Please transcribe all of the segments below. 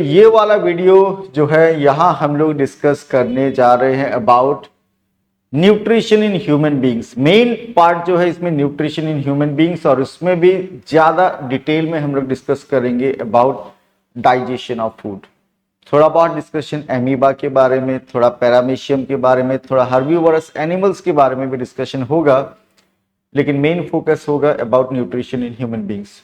ये वाला वीडियो जो है यहाँ हम लोग डिस्कस करने जा रहे हैं about nutrition in human beings. Main part जो है इसमें न्यूट्रिशन इन ह्यूमन बींग्स, और उसमें भी ज्यादा डिटेल में हम लोग डिस्कस करेंगे अबाउट डाइजेशन ऑफ फूड। थोड़ा बहुत डिस्कशन एमीबा के बारे में, थोड़ा पैरामीशियम के बारे में, थोड़ा हर्बीवोरस एनिमल्स के बारे में भी डिस्कशन होगा, लेकिन मेन फोकस होगा about nutrition in human beings.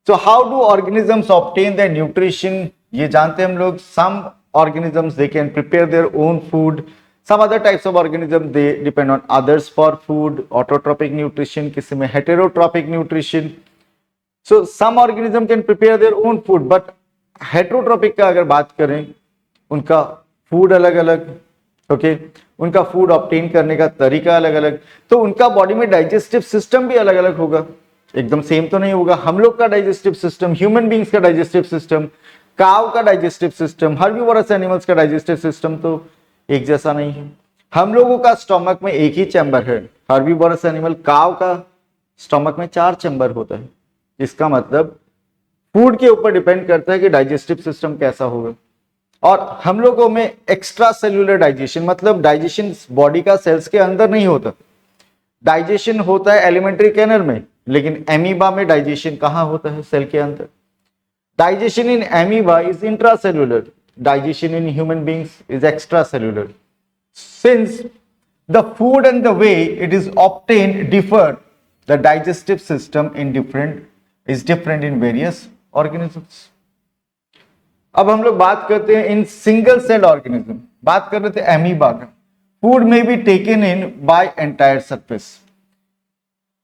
So how do organisms obtain their nutrition? ये जानते हैं हम लोग। Some organisms they can prepare their own food. Some other types of organisms they depend on others for food. Autotrophic nutrition, किसी में heterotrophic nutrition. So some organism can prepare their own food, but heterotrophic का अगर बात करें, उनका food अलग अलग, okay, उनका फूड ऑब्टेन करने का तरीका अलग अलग, तो उनका बॉडी में डाइजेस्टिव सिस्टम भी अलग अलग होगा, एकदम सेम तो नहीं होगा। हम लोग का डाइजेस्टिव सिस्टम, ह्यूमन बींग्स का डाइजेस्टिव सिस्टम, काव का डाइजेस्टिव सिस्टम, हर्बीवोरस एनिमल्स का डाइजेस्टिव सिस्टम तो एक जैसा नहीं है। हम लोगों का स्टमक में एक ही चैम्बर है, हर्बीवोरस एनिमल काव का स्टमक में 4 चैम्बर होता है। इसका मतलब फूड के ऊपर डिपेंड करता है कि डाइजेस्टिव सिस्टम कैसा होगा। और हम लोगों में एक्स्ट्रा सेल्यूलर डाइजेशन, मतलब डाइजेशन बॉडी का सेल्स के अंदर नहीं होता, डाइजेशन होता है एलिमेंट्री कैनल में, लेकिन एमीबा में डाइजेशन कहां होता है? सेल के अंदर। Digestion in amoeba is intracellular, digestion in human beings is extra cellular. Since the food and the way it is obtained differ, the digestive system in different in various organisms. अब हम लोग बात करते हैं in single cell organism. बात कर रहे थे एमीबा का। फूड में be taken in by entire surface.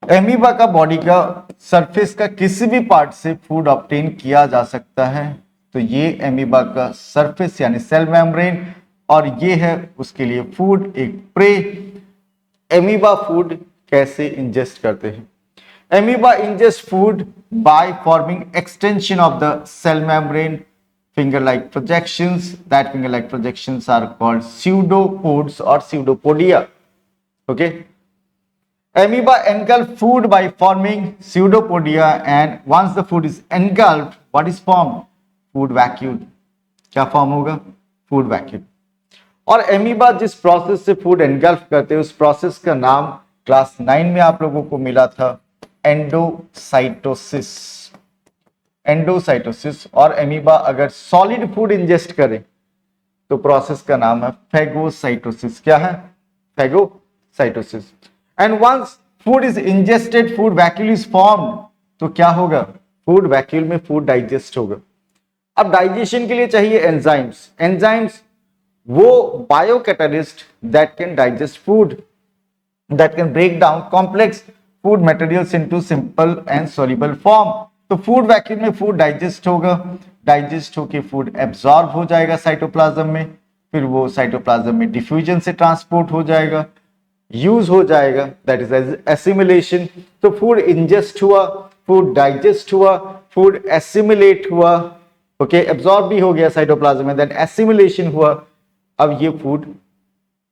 Amoeba का बॉडी का सरफेस का किसी भी पार्ट से फूड ऑब्टेन किया जा सकता है। तो ये एमीबा का सरफेस यानी सेल मेम्ब्रेन, और ये है उसके लिए फूड, एक प्रे। एमीबा फूड कैसे इंजेस्ट करते हैं? Amoeba ingest food by forming extension of the cell membrane, finger-like projections. That finger-like projections are called pseudopods or pseudopodia. Okay. Amoeba engulf food by forming pseudopodia, and once the food is engulfed, what is formed? Food vacuole. क्या form होगा? Food vacuole. और amoeba जिस process से food engulf करते हैं, उस process का नाम क्लास 9 में आप लोगों को मिला था, एंडोसाइटोसिस। एंडोसाइटोसिस। और एमीबा अगर सॉलिड फूड इंजेस्ट करे तो प्रोसेस का नाम है फेगोसाइटोसिस। क्या है? Phagocytosis. And once food is ingested, food vacuole is formed, तो क्या होगा? फूड वैक्यूल में फूड डाइजेस्ट होगा। अब डाइजेशन के लिए चाहिए एंजाइम्स। एंजाइम्स वो biocatalyst that can digest food, that can break down complex food materials into simple and soluble form. तो फूड वैक्यूम में फूड डाइजेस्ट होगा, डाइजेस्ट होके फूड एब्जॉर्ब हो जाएगा साइटोप्लाज्म में, फिर वो साइटोप्लाज्म में डिफ्यूजन से ट्रांसपोर्ट हो जाएगा, यूज हो जाएगा, दैट इज एसिमिलेशन। तो फूड इंजेस्ट हुआ, फूड डाइजेस्ट हुआ, फूड एसिमिलेट हुआ, ओके, एब्जॉर्ब भी हो गया साइटोप्लाज्म में, देन एसिमिलेशन हुआ। अब ये फूड,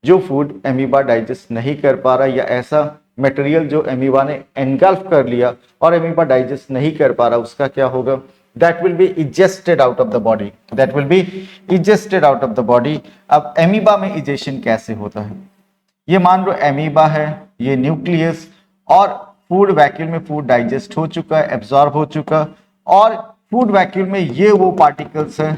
जो फूड एमीबा डाइजेस्ट नहीं कर पा रहा, या ऐसा मटेरियल जो एमीबा ने एनगल्फ कर लिया और एमीबा डाइजेस्ट नहीं कर पा रहा, उसका क्या होगा? That will be egested out of the body, that will be egested out of the body. अब एमीबा में इजेशन कैसे होता है? ये मान लो एमीबा है, ये न्यूक्लियस, और फूड वैक्यूल में फूड डाइजेस्ट हो चुका है, एब्जॉर्ब हो चुका, और फूड वैक्यूल में ये वो पार्टिकल्स हैं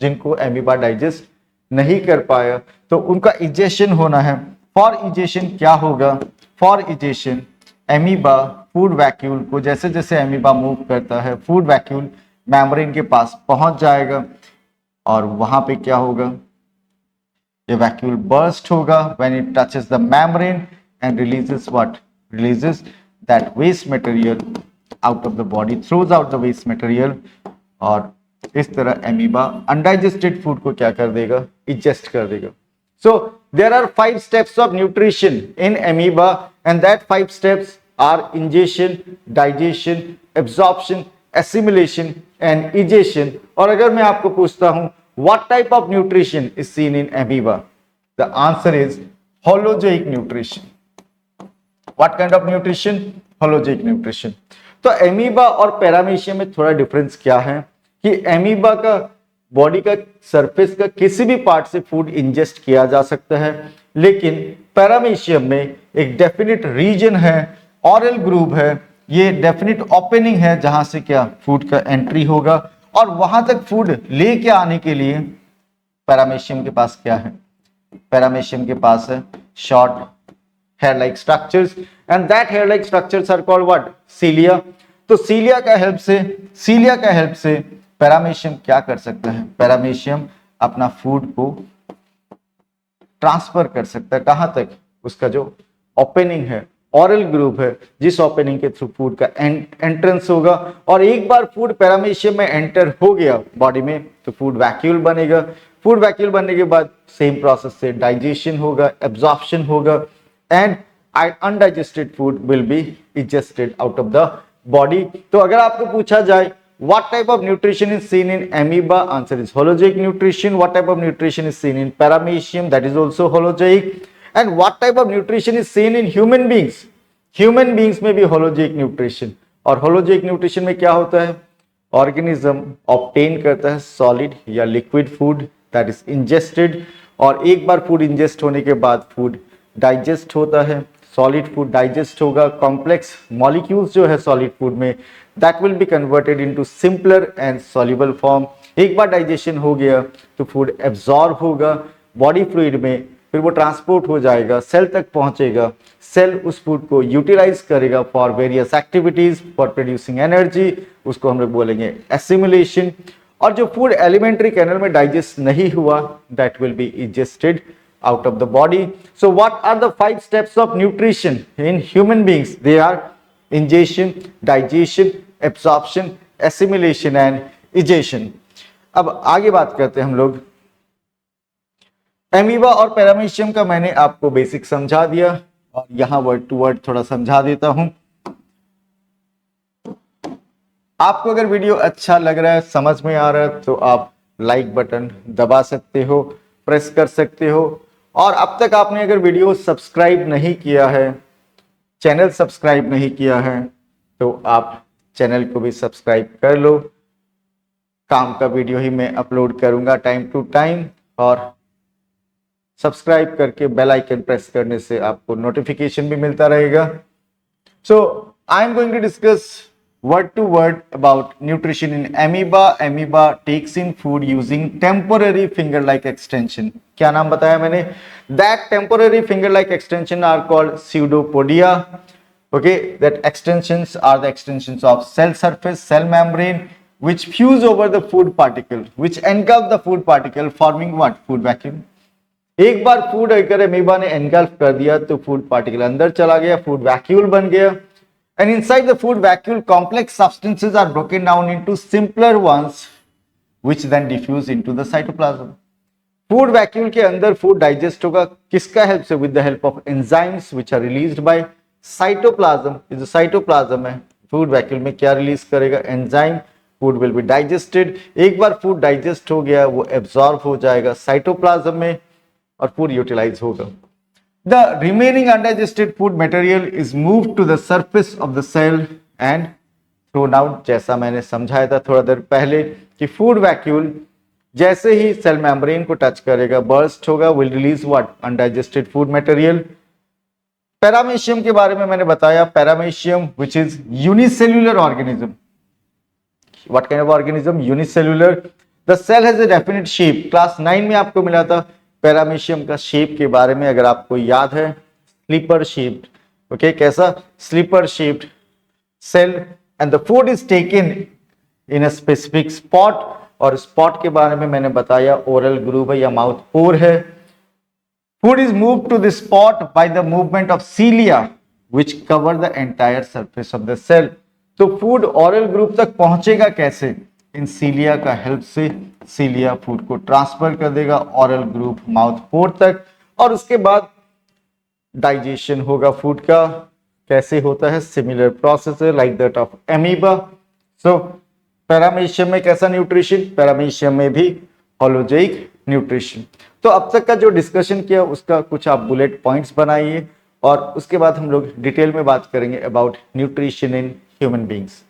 जिनको एमीबा डाइजेस्ट नहीं कर पाया, तो उनका इजेशन होना है। फॉर इजेशन क्या होगा? For egestion amoeba food vacuole को, जैसे जैसे एमीबा मूव करता है, फूड वैक्यूल मेम्ब्रेन के पास पहुंच जाएगा, और वहां पे क्या होगा? ये वैक्यूल बर्स्ट होगा when it touches the membrane and releases what? Releases that waste material out of the body, throws out the waste material. और इस तरह एमीबा अनडाइजेस्टेड फूड को क्या कर देगा? इजेस्ट कर देगा। So there are 5 steps of nutrition in amoeba, and that 5 steps are ingestion, digestion, absorption, assimilation and egestion. और अगर मैं आपको पूछता हूं what type of nutrition is seen in amoeba, the answer is holozoic nutrition. What kind of nutrition? Holozoic nutrition. तो amoeba और paramecium में थोड़ा डिफरेंस क्या है कि एमीबा का बॉडी का सरफेस का किसी भी पार्ट से फूड इंजेस्ट किया जा सकता है, लेकिन पैरामीशियम में एक डेफिनेट रीजन है, ऑरल ग्रूव है, ये डेफिनेट ओपनिंग है जहां से क्या फूड का एंट्री होगा, और वहां तक फूड लेके आने के लिए पैरामीशियम के पास क्या है, पैरामीशियम के पास है short hair like structures, and that hair like structures are called what, cilia. तो cilia का हेल्प से पैरामीशियम क्या कर सकता है, पैरामीशियम अपना फूड को ट्रांसफर कर सकता है कहां तक, उसका जो ओपनिंग है, ऑरल ग्रूव है, जिस ओपनिंग के थ्रू फूड का एंट्रेंस होगा, और एक बार फूड पैरामीशियम में एंटर हो गया बॉडी में तो फूड वैक्यूल बनेगा। फूड वैक्यूल बनने के बाद सेम प्रोसेस से डाइजेशन होगा, एब्जॉर्प्शन होगा, and undigested food will be ingested out of the body. तो अगर आपको पूछा जाए what type of nutrition is seen in amoeba, answer is holozoic nutrition. What type of nutrition is seen in paramecium, that is also holozoic. And what type of nutrition is seen in human beings, human beings में भी holozoic nutrition, और holozoic nutrition में क्या होता है, organism obtain करता है solid या liquid food that is ingested, और एक बार food ingest होने के बाद food डाइजेस्ट होता है, सॉलिड फूड डाइजेस्ट होगा, कॉम्प्लेक्स मॉलिक्यूल्स जो है सॉलिड फूड में that will be converted into simpler and soluble form. एक बार डाइजेशन हो गया तो फूड एब्जॉर्ब होगा बॉडी फ्लूइड में, फिर वो ट्रांसपोर्ट हो जाएगा, सेल तक पहुंचेगा, सेल उस फूड को यूटिलाइज करेगा for various activities, for producing energy, उसको हम लोग बोलेंगे एसिमिलेशन। और जो फूड एलिमेंट्री कैनल में डाइजेस्ट नहीं हुआ that will B ingested out of the body. So what are the 5 steps of nutrition in human beings? They are ingestion, digestion, absorption, assimilation and egestion. अब आगे बात करते हैं हम लोग। एमीबा और पैरामीशियम का मैंने आपको बेसिक समझा दिया, और यहां वर्ड टू वर्ड थोड़ा समझा देता हूं। आपको अगर वीडियो अच्छा लग रहा है, समझ में आ रहा है, तो आप लाइक बटन दबा सकते हो, प्रेस कर सकते हो, और अब तक आपने अगर वीडियो सब्सक्राइब नहीं किया है, चैनल सब्सक्राइब नहीं किया है, तो आप चैनल को भी सब्सक्राइब कर लो। काम का वीडियो ही मैं अपलोड करूंगा टाइम टू टाइम, और सब्सक्राइब करके बेल आइकन प्रेस करने से आपको नोटिफिकेशन भी मिलता रहेगा। So I am going to discuss word to word about nutrition in amoeba. Amoeba takes in food using temporary finger-like extension. क्या नाम बताया मैंने? That temporary finger-like extension are called pseudopodia. Okay, that extensions are the extensions of cell surface, cell membrane, which fuse over the food particle, which engulf the food particle, forming what? Food vacuum. एक बार food अगर amoeba ने engulf कर दिया तो food particle अंदर चला गया, फूड वैक्यूल बन गया। And inside the food vacuole, complex substances are broken down into simpler ones, which then diffuse into the cytoplasm. Food vacuole के अंदर फूड डाइजेस्ट होगा, किसका हेल्प से? With the help of enzymes which are released by cytoplasm. ये जो cytoplasm है, food vacuole में क्या रिलीज करेगा? Enzyme. Food will be digested. एक बार फूड डाइजेस्ट हो गया, वो एब्जॉर्ब हो जाएगा साइटोप्लाज्म में, और फूड यूटिलाइज होगा। The remaining undigested food material is moved to the surface of the cell and thrown out, जैसा मैंने समझाया था थोड़ा देर पहले कि फूड वैक्यूल जैसे ही सेल मेम्ब्रेन को टच करेगा, बर्स्ट होगा, will release what? Undigested food material. Paramecium के बारे में मैंने बताया, paramecium which is unicellular organism. What kind of organism? Unicellular. The cell has a definite shape. Class 9 में आपको मिला था पैरामीशियम का शेप के बारे में, अगर आपको याद है, स्लीपर शेप्ड। ओके, कैसा? Slipper shaped cell, and the food is taken in a specific spot, और स्पॉट के बारे में मैंने बताया ओरल ग्रूव है या माउथ पोर है। Food is move to the spot by the movement of cilia which cover the entire surface of the cell. तो फूड ओरल ग्रूव तक पहुंचेगा कैसे? इन सीलिया का हेल्प से। सीलिया फूड को ट्रांसफर कर देगा ऑरल ग्रूव माउथ पोर तक, और उसके बाद डाइजेशन होगा फूड का। कैसे होता है? सिमिलर प्रोसेस है like that of amoeba. So paramecium में कैसा न्यूट्रिशन? पैरामीशियम में भी होलोजोइक न्यूट्रिशन। तो अब तक का जो डिस्कशन किया उसका कुछ आप बुलेट पॉइंट्स बनाइए, और उसके बाद हम लोग डिटेल में बात करेंगे about nutrition in human beings.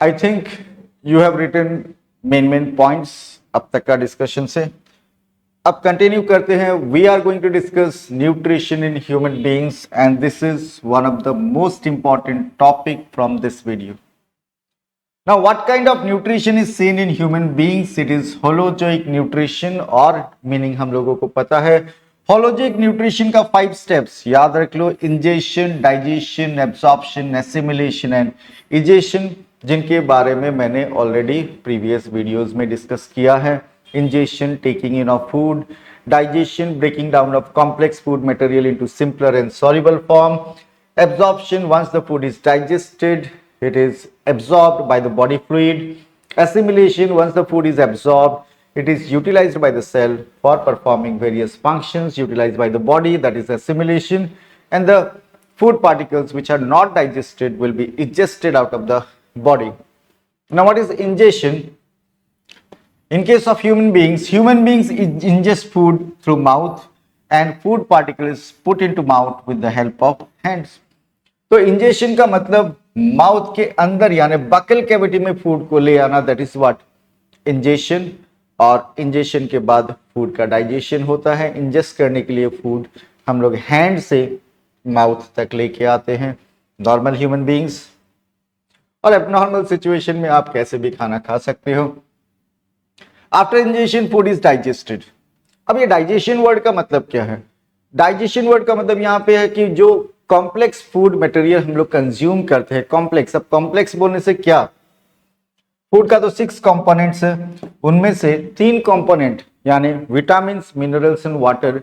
I think you have written main points अब तक का डिस्कशन से। अब कंटिन्यू करते हैं। We are going to discuss nutrition in human beings and this is one of the most important topic from this video. Now, what kind of nutrition is seen in human beings? It is holozoic nutrition, और meaning हम लोगों को पता है। holozoic nutrition का 5 steps याद रख लो, ingestion, digestion, absorption, assimilation and egestion, जिनके बारे में मैंने ऑलरेडी प्रीवियस वीडियोस में डिस्कस किया है। Ingestion, taking in of food, digestion, breaking down of complex food material into simpler and soluble form, absorption, once the food is digested it is absorbed by the body fluid, assimilation, once the food is absorbed it is utilized by the cell for performing various functions utilized by the body, that is assimilation, and the food particles which are not digested will be ingested out of the body. Now what is ingestion? In case of human beings ingest food through mouth and food particles put into mouth with the help of hands. तो ingestion का मतलब mouth के अंदर यानी buccal cavity में food को ले आना, दैट इज व्हाट इंजेशन। और इंजेशन के बाद फूड का डाइजेशन होता है। इंजेस्ट करने के लिए फूड हम लोग हैंड से माउथ तक लेके आते हैं, नॉर्मल ह्यूमन बीइंग्स, और एबनॉर्मल सिचुएशन में आप कैसे भी खाना खा सकते हो। After ingestion food is digested. अब ये डाइजेशन वर्ड का मतलब क्या है? डाइजेशन वर्ड का मतलब यहाँ पे है कि जो कॉम्प्लेक्स फूड मटेरियल हम लोग कंज्यूम करते हैं, कॉम्प्लेक्स, अब कॉम्प्लेक्स बोलने से क्या, फूड का तो 6 कंपोनेंट्स है, उनमें से 3 कंपोनेंट यानी विटामिन, मिनरल्स एंड वाटर,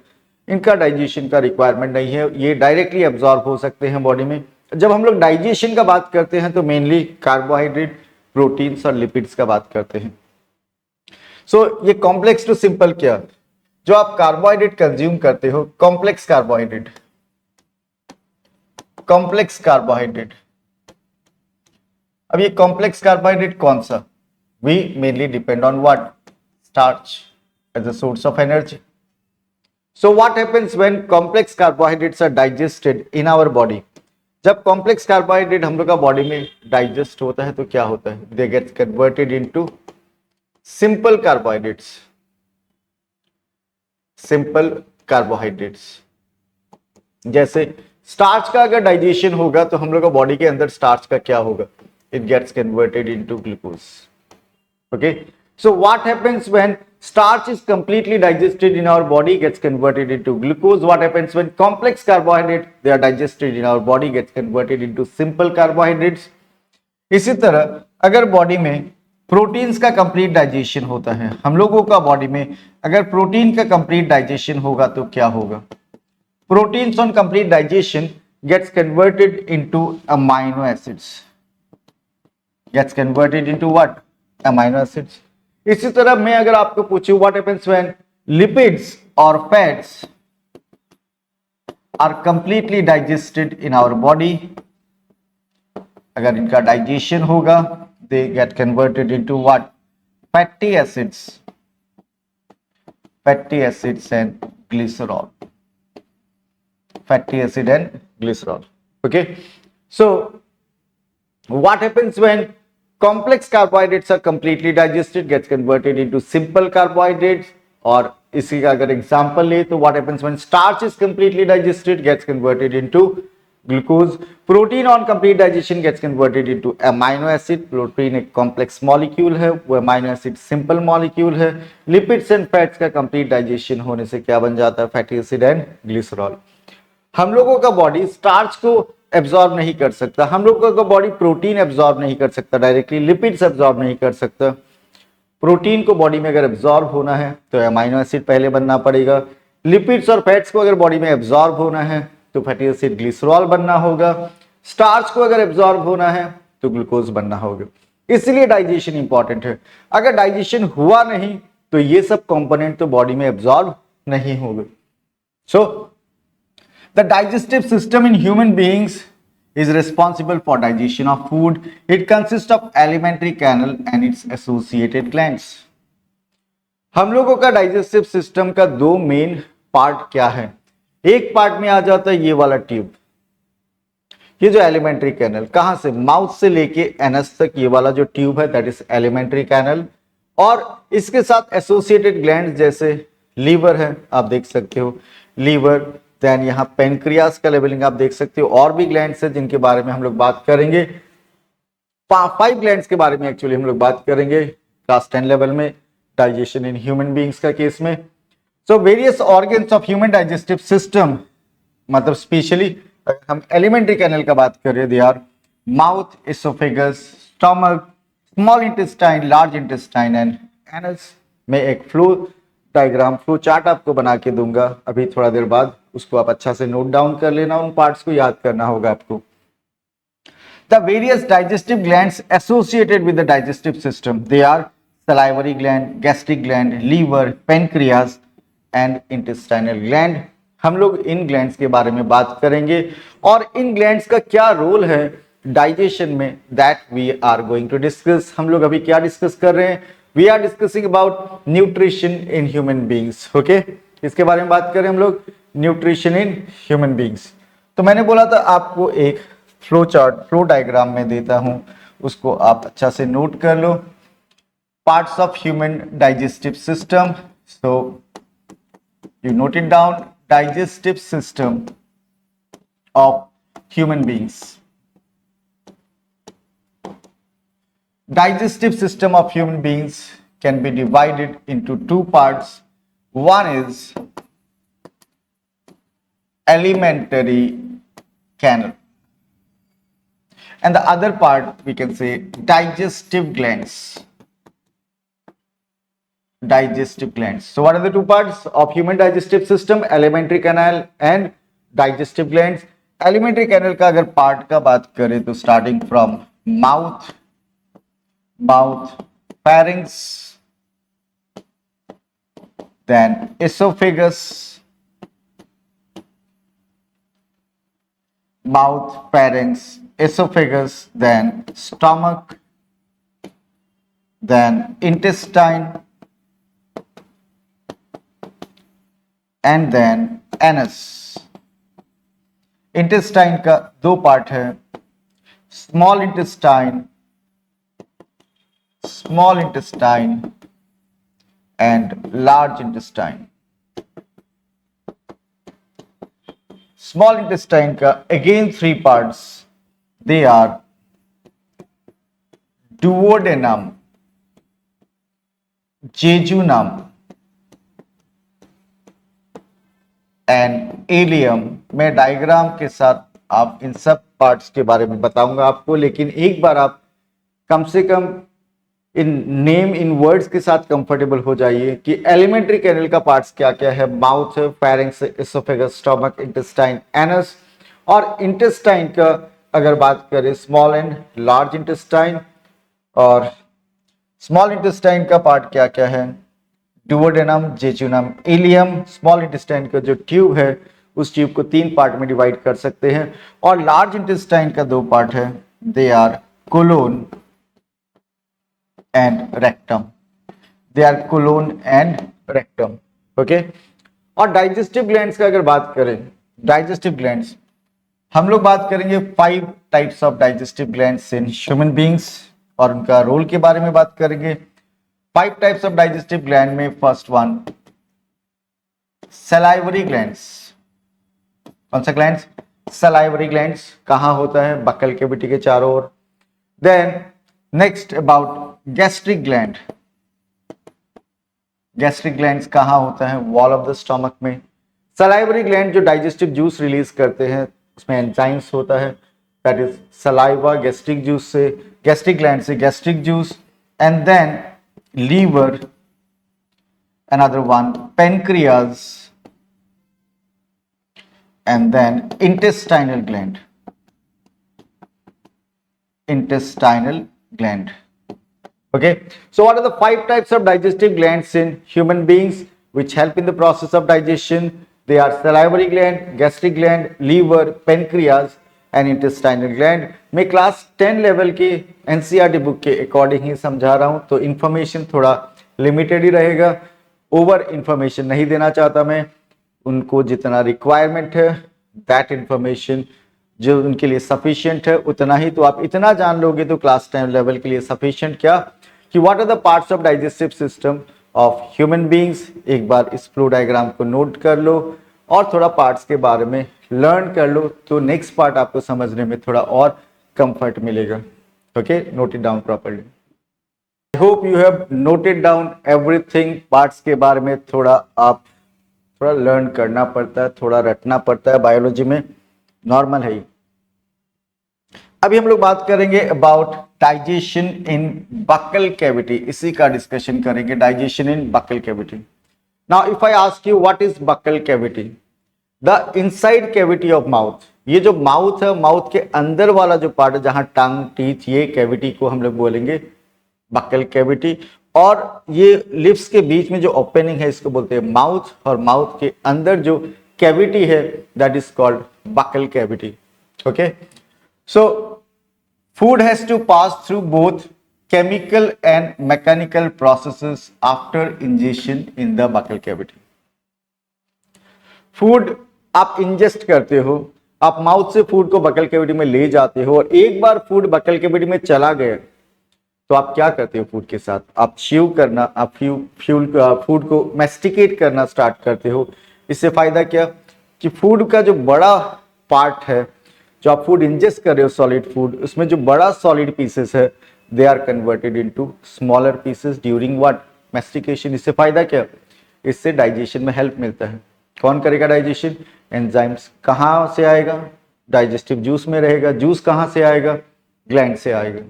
इनका डाइजेशन का रिक्वायरमेंट नहीं है, ये डायरेक्टली एब्जॉर्ब हो सकते हैं बॉडी में। जब हम लोग डाइजेशन का बात करते हैं तो मेनली कार्बोहाइड्रेट, प्रोटीन्स और लिपिड्स का बात करते हैं। सो ये कॉम्प्लेक्स टू सिंपल क्या, जो आप कार्बोहाइड्रेट कंज्यूम करते हो, कॉम्प्लेक्स कार्बोहाइड्रेट, कॉम्प्लेक्स कार्बोहाइड्रेट। अब ये कॉम्प्लेक्स कार्बोहाइड्रेट कौन सा? We mainly depend on what, starch as a source of energy. So what happens when complex carbohydrates are digested in our body? जब कॉम्प्लेक्स कार्बोहाइड्रेट हम लोग का बॉडी में digest होता है तो क्या होता है? They get converted into simple carbohydrates, simple carbohydrates. जैसे स्टार्च का अगर डाइजेशन होगा तो हम लोग का बॉडी के अंदर स्टार्च का क्या होगा? It gets converted into glucose. Okay, so what happens when starch is completely digested in our body, gets converted into glucose? What happens when complex carbohydrate they are digested in our body, gets converted into simple carbohydrates? इसी तरह अगर body में proteins का complete digestion होता है, हम लोगों का बॉडी में अगर प्रोटीन का कंप्लीट डाइजेशन होगा तो क्या होगा? Proteins on complete digestion gets converted into amino acids. Gets converted into what? Amino acids. इसी तरह मैं अगर आपको पूछूं what happens when lipids or fats are completely digested in our body? अगर इनका डाइजेशन होगा they get converted into what? Fatty acids. Fatty acids and glycerol. Fatty acid and glycerol. Okay, so what happens when complex carbohydrates are completely digested, gets converted into simple carbohydrates? और इसी का अगर example ले तो what happens when starch is completely digested, gets converted into glucose? Protein on complete digestion gets converted into amino acid. Protein एक complex molecule है, वो amino acid simple molecule है। Lipids and fats का complete digestion होने से क्या बन जाता है? Fatty acid and glycerol. हम लोगों का बॉडी स्टार्च को एब्जॉर्ब नहीं कर सकता, हम लोगों का बॉडी प्रोटीन एब्जॉर्ब नहीं कर सकता डायरेक्टली, लिपिड्स एब्जॉर्ब नहीं कर सकता। प्रोटीन को बॉडी में अगर एब्जॉर्ब होना है तो अमीनो एसिड पहले बनना पड़ेगा, लिपिड्स और फैट्स को अगर बॉडी में एब्जॉर्ब होना है तो फैटी एसिड ग्लिसरॉल बनना होगा, स्टार्च को अगर एब्जॉर्ब होना है तो ग्लूकोज बनना होगा। इसलिए डाइजेशन इंपॉर्टेंट है। अगर डाइजेशन हुआ नहीं तो ये सब कंपोनेंट तो बॉडी में एब्जॉर्ब नहीं होंगे। सो the digestive system in human beings is responsible for digestion of food. It consists of alimentary canal and its associated glands. हम लोगों का डाइजेस्टिव सिस्टम का 2 मेन पार्ट क्या है? एक पार्ट में आ जाता है ये वाला ट्यूब, ये जो एलिमेंट्री कैनल, कहां से? माउथ से लेके एनस तक ये वाला जो ट्यूब है दैट इज एलिमेंट्री कैनल। और इसके साथ एसोसिएटेड ग्लैंड जैसे लीवर है, आप देख सकते हो लीवर, देन यहाँ पेनक्रियास का लेवलिंग आप देख सकते हो, और भी ग्लैंड्स है जिनके बारे में हम लोग बात करेंगे। 5 ग्लैंड्स के बारे में एक्चुअली हम लोग बात करेंगे क्लास 10 लेवल में, डाइजेशन इन ह्यूमन बींग्स का केस में। So various organs of human digestive system, मतलब स्पेशली हम एलिमेंट्री कैनल का बात कर रहे हैं, they are mouth, oesophagus, stomach, small intestine, large intestine and anus. मैं एक फ्लो डायग्राम, फ्लो चार्ट आपको बना के दूंगा अभी थोड़ा देर बाद, उसको आप अच्छा से नोट डाउन कर लेना, उन पार्ट्स को याद करना होगा आपको। The various digestive glands associated with the digestive system, they are salivary gland, gastric gland, liver, pancreas and intestinal gland। हम लोग इन ग्लैंड्स के बारे में बात करेंगे और इन ग्लैंड्स का क्या रोल है डाइजेशन में, that we are going to discuss. हम लोग अभी क्या डिस्कस कर रहे हैं, we are discussing about nutrition in human beings. Okay, इसके बारे में बात करें हम लोग, न्यूट्रिशन इन ह्यूमन बींग्स। तो मैंने बोला था आपको एक फ्लो चार्ट, फ्लो डायग्राम में देता हूं, उसको आप अच्छा से नोट कर लो। Parts of human digestive system, so you note it down, digestive system of human beings. Digestive system of human beings can be divided into 2 parts. One is alimentary canal and the other part we can say digestive glands. Digestive glands. So what are the 2 parts of human digestive system? Alimentary canal and digestive glands. Alimentary canal का अगर part का बात करें तो starting from mouth, pharynx, then esophagus, mouth, pharynx, esophagus, then stomach, then intestine, and then anus. Intestine का 2 part है, small intestine and large intestine. Small intestine का again 3 parts, they are duodenum, jejunum and ileum। मैं diagram के साथ आप इन सब parts के बारे में बताऊंगा आपको, लेकिन एक बार आप कम से कम इन नेम, इन वर्ड्स के साथ कंफर्टेबल हो जाइए कि एलिमेंट्री कैनल का पार्ट्स क्या क्या है, mouth, pharynx, oesophagus, stomach, intestine, anus. और इंटेस्टाइन का अगर बात करें स्मॉल एंड लार्ज इंटेस्टाइन, और स्मॉल इंटेस्टाइन का पार्ट क्या क्या है, duodenum, jejunum, ileum. Small intestine का जो ट्यूब है उस ट्यूब को 3 पार्ट में डिवाइड कर सकते हैं, और लार्ज इंटेस्टाइन का 2 पार्ट है, they are colon and rectum, they are colon and rectum। okay, और डाइजेस्टिव ग्लैंड्स का अगर बात करें, डाइजेस्टिव ग्लैंड्स हम लोग बात करेंगे 5 types of digestive glands in human beings, और उनका रोल के बारे में बात करेंगे। 5 टाइप्स ऑफ डाइजेस्टिव ग्लैंड में फर्स्ट वन सलाइवरी ग्लैंड्स। कौन सा ग्लैंड्स? Salivary glands. कहां होता है? बक्कल कैविटी के चारों ओर। Then next about gastric gland. Gastric glands कहां होता है? वॉल ऑफ द स्टमक में। सलाइवरी ग्लैंड जो डाइजेस्टिव जूस रिलीज करते हैं, उसमें एंजाइम्स होता है, that is saliva, gastric juice से, गैस्ट्रिक ग्लैंड से gastric juice. And then liver, another one pancreas, and then intestinal gland, intestinal gland। okay, so what are the 5 types of digestive glands in human beings which help in the process of digestion? They are salivary gland, gastric gland, liver, pancreas and intestinal gland। मैं class 10 level के NCERT book के according ही समझा रहा हूं, तो information थोड़ा limited ही रहेगा, over information नहीं देना चाहता मैं। उनको जितना रिक्वायरमेंट है, दैट इंफॉर्मेशन जो उनके लिए सफिशिएंट है उतना ही, तो आप इतना जान लोगे तो क्लास 10 लेवल के लिए सफिशिएंट क्या कि what are the parts of digestive system of human beings. एक बार इस फ्लो डायग्राम को नोट कर लो और थोड़ा पार्ट्स के बारे में लर्न कर लो, तो नेक्स्ट पार्ट आपको समझने में थोड़ा और कंफर्ट मिलेगा। Okay, note it down properly. I hope you have noted down everything. Parts के बारे में आप थोड़ा लर्न करना पड़ता है, थोड़ा रटना पड़ता है, बायोलॉजी में नॉर्मल है। अभी हम लोग बात करेंगे about digestion in buccal cavity, इसी का डिस्कशन करेंगे, digestion in buccal cavity. Now if I ask you what is buccal cavity, the inside cavity of mouth. ये जो माउथ है, माउथ के अंदर वाला जो पार्ट है जहां टंग, टीथ, ये कैविटी को हम लोग बोलेंगे बक्कल कैविटी। और ये लिप्स के बीच में जो ओपनिंग है इसको बोलते हैं माउथ, और माउथ के अंदर जो कैविटी है that is called buccal cavity. Okay, so food has to pass through both chemical and mechanical processes after ingestion in the buccal cavity. Food आप इंजेस्ट करते हो, आप माउथ से फूड को बकल कैविटी में ले जाते हो, और एक बार फूड बकल कैविटी में चला गया तो आप क्या करते हो फूड के साथ, आप च्यू करना, आप फूड को मैस्टिकेट करना स्टार्ट करते हो। इससे फायदा क्या कि फूड का जो बड़ा पार्ट है, जो आप फूड इंजेस्ट कर रहे हो सॉलिड फूड, उसमें जो बड़ा सॉलिड पीसेस है they are converted into smaller pieces during what, mastication. इससे फायदा क्या, इससे डाइजेशन में हेल्प मिलता है। कौन करेगा डाइजेशन, एंजाइम्स। कहाँ से आएगा, डाइजेस्टिव जूस में रहेगा। जूस कहाँ से आएगा, ग्लैंड से आएगा।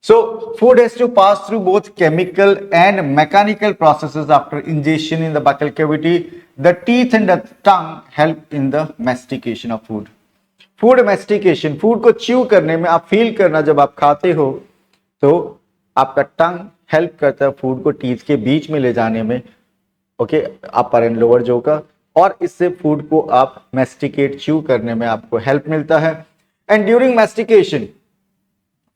So food has to pass through both chemical and mechanical processes after ingestion in the buccal cavity. The teeth and the tongue help in the mastication of food. Food mastication, food को chew करने में, आप feel करना जब आप खाते हो तो आपका टंग हेल्प करता है फूड को टीथ के बीच में ले जाने में। ओके, अपर एंड लोअर जो का, और इससे फूड को आप मैस्टिकेट च्यू करने में आपको हेल्प मिलता है। And during mastication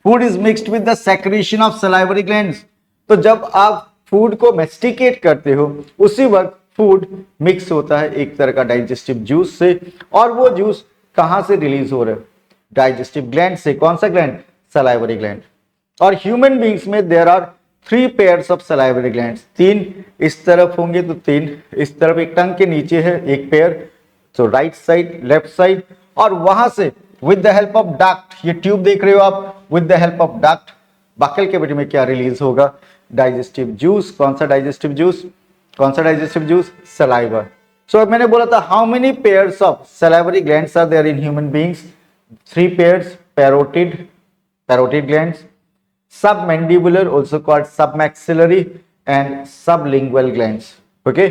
food is mixed with the secretion of salivary glands. तो जब आप फूड को मैस्टिकेट करते हो उसी वक्त फूड मिक्स होता है एक तरह का डाइजेस्टिव जूस से, और वो जूस कहां से रिलीज हो रहा है, डाइजेस्टिव ग्लैंड से। कौन सा ग्लैंड, सलाइवरी ग्लैंड। और ह्यूमन बींग्स में there are 3 pairs of salivary glands. 3 इस तरफ होंगे तो 3 इस तरफ, एक टंग के नीचे है एक पेयर, तो राइट साइड, लेफ्ट साइड। और वहां से with the help of duct, ये ट्यूब देख रहे हो आप, with the help of duct buccal cavity में क्या रिलीज होगा, डाइजेस्टिव जूस। कौन सा डाइजेस्टिव जूस, कौन सा डाइजेस्टिव जूस, सलाइवा। सो मैंने बोला था how many pairs of salivary glands are there in human beings, 3 pairs, parotid glands, submandibular also called submaxillary, and sublingual glands. Okay,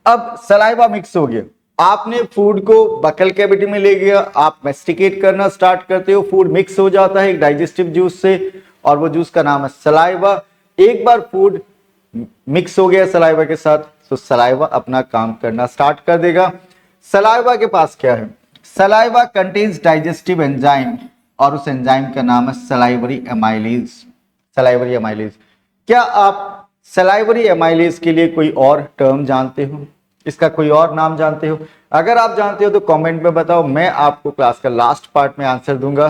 अब सलाइवा मिक्स हो गया, आपने फूड को बक्कल कैविटी में ले गया, आप मैस्टिकेट करना स्टार्ट करते हो, फूड मिक्स हो जाता है एक डाइजेस्टिव जूस से, और वो जूस का नाम है सलाइवा। एक बार फूड मिक्स हो गया सलाइवा के साथ तो सलाइवा अपना काम करना स्टार्ट कर देगा। सलाइवा के पास क्या है, सलाइवा कंटेन्स डाइजेस्टिव एंजाइम, और उस एंजाइम का नाम है सलाइवरी एमाइलेज। Salivary amylase. क्या आप सलाइवरी एमाइलेज के लिए कोई और टर्म जानते हो, इसका कोई और नाम जानते हो? अगर आप जानते हो तो कमेंट में बताओ, मैं आपको क्लास का लास्ट पार्ट में आंसर दूंगा।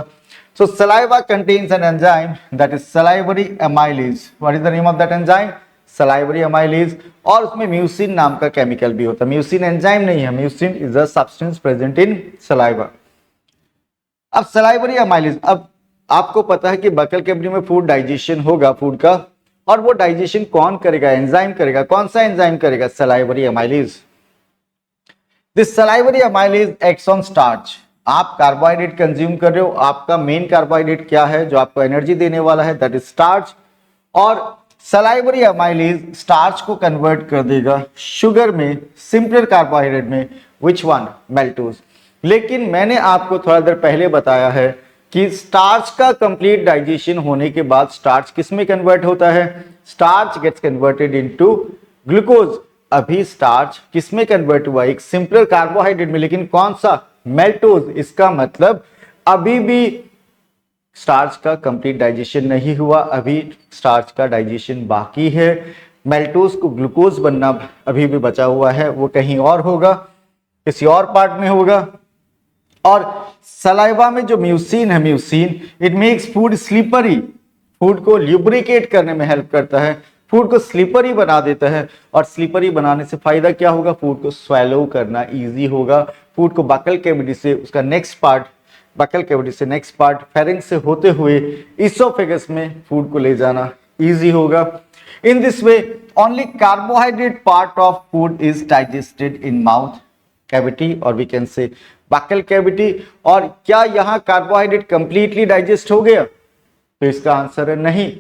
So saliva contains an enzyme that is salivary amylase. What is the name of that enzyme, salivary amylase. और उसमें म्यूसिन नाम का केमिकल भी होता है। म्यूसिन एंजाइम नहीं है, mucin is a substance present in saliva. अब सलाइवरी एमाइलेज, अब आपको पता है कि बक्कल कैविटी में फूड डाइजेशन होगा फूड का, और वो डाइजेशन कौन करेगा, एंजाइम करेगा। कौन सा एंजाइम करेगा, salivary amylase. This salivary amylase acts on starch. आप कार्बोहाइड्रेट कंज्यूम कर रहे हो, आपका मेन कार्बोहाइड्रेट क्या है जो आपको एनर्जी देने वाला है, दैट इज स्टार्च। और सलाइवरी एमाइलेज स्टार्च को कन्वर्ट कर देगा शुगर में, सिंपलर कार्बोहाइड्रेट में, विच वन, मेल्टोज। लेकिन मैंने आपको थोड़ा देर पहले बताया है कि स्टार्च का कंप्लीट डाइजेशन होने के बाद स्टार्च किस में कन्वर्ट होता है, starch gets converted into glucose. अभी स्टार्च किस में कन्वर्ट हुआ, एक सिंपलर कार्बोहाइड्रेट में, लेकिन कौन सा, मेल्टोज। इसका मतलब अभी भी स्टार्च का कंप्लीट डाइजेशन नहीं हुआ, अभी स्टार्च का डाइजेशन बाकी है। मेल्टोज को ग्लूकोज बनना अभी भी बचा हुआ है, वो कहीं और होगा, किसी और पार्ट में होगा। और सलाइवा में जो म्यूसिन है, mucin it makes food slippery. Food को ल्यूब्रिकेट करने में हेल्प करता है, फूड को स्लीपरी बना देता है, और स्लीपरी बनाने से फायदा क्या होगा, फूड को स्वेलो करना इजी होगा, फूड को बकल कैविटी से उसका नेक्स्ट पार्ट, बकल कैविटी से नेक्स्ट पार्ट फेरिंक्स से होते हुए इसोफेगस में फूड को ले जाना इजी होगा। In this way only carbohydrate part of food is digested in mouth cavity और we can say buccal cavity. और क्या यहाँ कार्बोहाइड्रेट कंप्लीटली डाइजेस्ट हो गया, तो इसका आंसर है नहीं,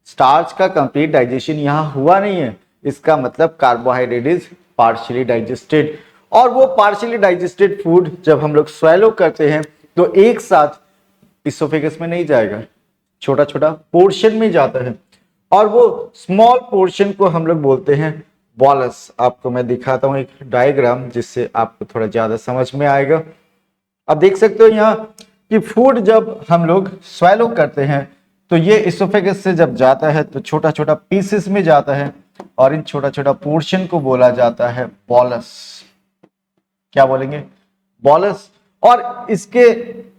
स्टार्च का कंप्लीट डाइजेशन यहाँ हुआ नहीं है, इसका मतलब कार्बोहाइड्रेट इज पार्शियली डाइजेस्टेड। और वो पार्शियली डाइजेस्टेड फूड जब हम लोग स्वेलो करते हैं तो एक साथ इसोफेगस में नहीं जाएगा, छोटा छोटा पोर्शन में जाता है, और वो स्मॉल पोर्शन को हम लोग बोलते हैं बॉलस। आपको मैं दिखाता हूं एक डायग्राम जिससे आपको थोड़ा ज्यादा समझ में आएगा। अब देख सकते हो यहाँ कि फूड जब हम लोग स्वेलो करते हैं तो ये इसोफेगस से जब जाता है तो छोटा छोटा पीसेस में जाता है, और इन छोटा छोटा पोर्शन को बोला जाता है बॉलस। क्या बोलेंगे, बॉलस। और इसके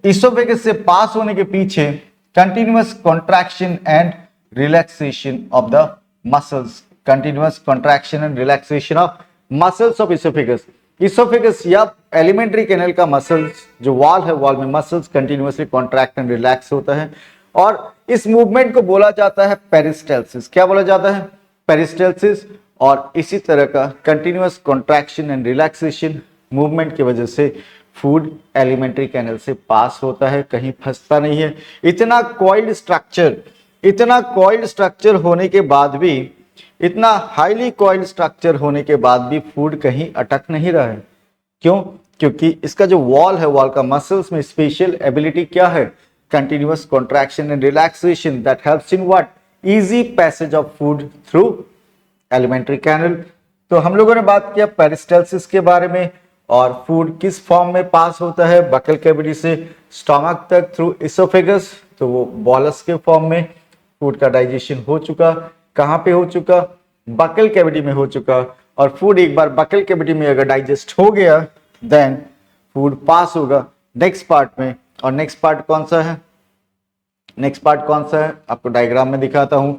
इसोफेगस से पास होने के पीछे continuous contraction and relaxation of the muscles, continuous contraction and relaxation of muscles of oesophagus. Oesophagus या एलिमेंट्री कैनल का मसल्स जो वॉल है, वॉल में muscles continuously contract and relax होता है, और इस मूवमेंट को बोला जाता है पेरिस्टाल्सिस। क्या बोला जाता है, पेरिस्टाल्सिस। और इसी तरह का continuous contraction and relaxation movement की वजह से फूड एलिमेंट्री कैनल से पास होता है, कहीं फंसता नहीं है। इतना कॉइल्ड स्ट्रक्चर होने के बाद भी, इतना हाईली कॉइल्ड स्ट्रक्चर होने के बाद भी फूड कहीं अटक नहीं रहा है। क्यों, क्योंकि इसका जो वॉल है, वॉल का मसल्स में स्पेशल एबिलिटी क्या है, continuous contraction and relaxation that helps in what, easy passage of food through alimentary canal. तो हम लोगों ने बात किया पेरिस्टाल्सिस के बारे में, और फूड किस फॉर्म में पास होता है, बकल कैविटी से स्टमक तक थ्रू इसोफेगस, तो वो बॉलस के फॉर्म में फूड का डाइजेशन हो चुका। कहाँ पे हो चुका, बकल कैविटी में हो चुका। और फूड एक बार बकल कैविटी में अगर डाइजेस्ट हो गया देन फूड पास होगा नेक्स्ट पार्ट में। और नेक्स्ट पार्ट कौन सा है, नेक्स्ट पार्ट कौन सा है, आपको डायग्राम में दिखाता हूं।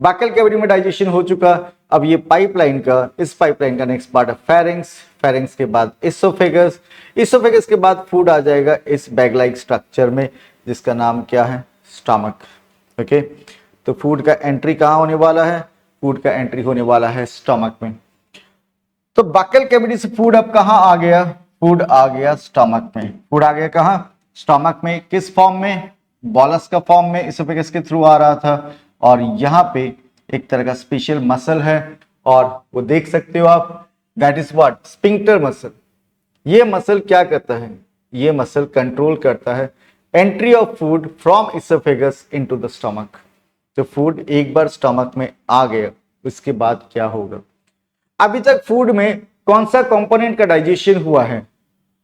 बकल कैविटी में डाइजेशन हो चुका, अब ये पाइपलाइन का, इस पाइपलाइन का नेक्स्ट पार्ट है फेरिंक्स, फेरिंक्स के बाद इसोफेगस, इसोफेगस के बाद फूड आ जाएगा इस बैग लाइक स्ट्रक्चर में जिसका नाम क्या है, स्टमक। ओके, तो फूड का एंट्री कहाँ होने वाला है, फूड का एंट्री होने वाला है स्टमक में। तो बकल कैविटी से फूड अब कहाँ आ गया, फूड आ गया स्टमक में। फूड आ गया कहाँ, स्टमक में। किस फॉर्म में, बॉलस का फॉर्म में इसोफेगस के थ्रू आ रहा था। और यहाँ पे एक तरह का स्पेशल मसल है, और वो देख सकते हो आप, that is what, sphincter muscle. ये मसल क्या करता है, ये मसल कंट्रोल करता है entry of food from oesophagus into the stomach. तो फूड एक बार स्टमक में आ गया, उसके बाद क्या होगा। अभी तक फूड में कौन सा कंपोनेंट का डाइजेशन हुआ है,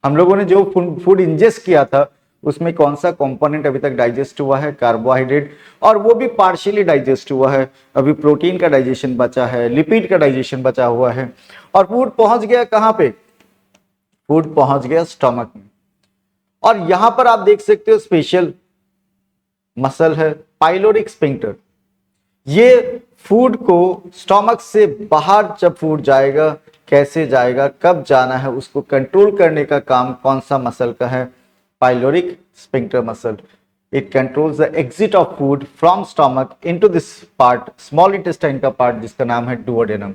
हम लोगों ने जो फूड इंजेस्ट किया था उसमें कौन सा कंपोनेंट अभी तक डाइजेस्ट हुआ है, कार्बोहाइड्रेट, और वो भी पार्शियली डाइजेस्ट हुआ है। अभी प्रोटीन का डाइजेशन बचा है, लिपिड का डाइजेशन बचा हुआ है। और फूड पहुंच गया कहां पे, फूड पहुंच गया स्टमक में। और यहां पर आप देख सकते हो स्पेशल मसल है पाइलोरिक स्फिंक्टर। ये फूड को स्टमक से बाहर जब फूड जाएगा, कैसे जाएगा, कब जाना है, उसको कंट्रोल करने का काम कौन सा मसल का है, pyloric sphincter muscle. It controls the exit of food from stomach into this part, small intestine का पार्ट जिसका नाम है डुओडेनम।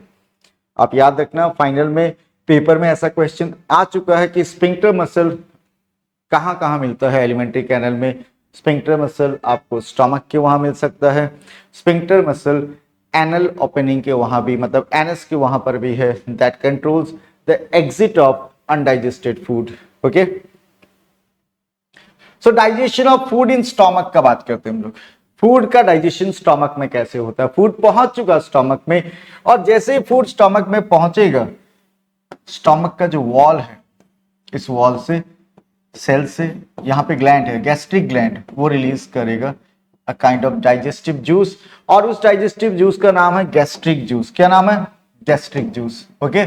आप याद रखना, फाइनल में पेपर में ऐसा क्वेश्चन आ चुका है कि स्फिंक्टर मसल कहाँ कहाँ मिलता है एलिमेंट्री कैनल में। स्फिंक्टर मसल आपको स्टमक के वहां मिल सकता है, स्फिंक्टर मसल एनल ओपनिंग के वहां भी, मतलब एनस के वहां पर भी है, that controls the exit of undigested food. Okay, so digestion of food in stomach का बात करते हैं हम लोग। फूड का डाइजेशन स्टमक में कैसे होता है, फूड पहुंच चुका स्टमक में, और जैसे ही फूड स्टमक में पहुंचेगा, स्टमक का जो वॉल है, इस वॉल से, सेल से, यहाँ पे ग्लैंड है, गैस्ट्रिक ग्लैंड, वो रिलीज करेगा अ काइंड ऑफ डाइजेस्टिव जूस, और उस डाइजेस्टिव जूस का नाम है गैस्ट्रिक जूस। क्या नाम है, gastric juice. Okay,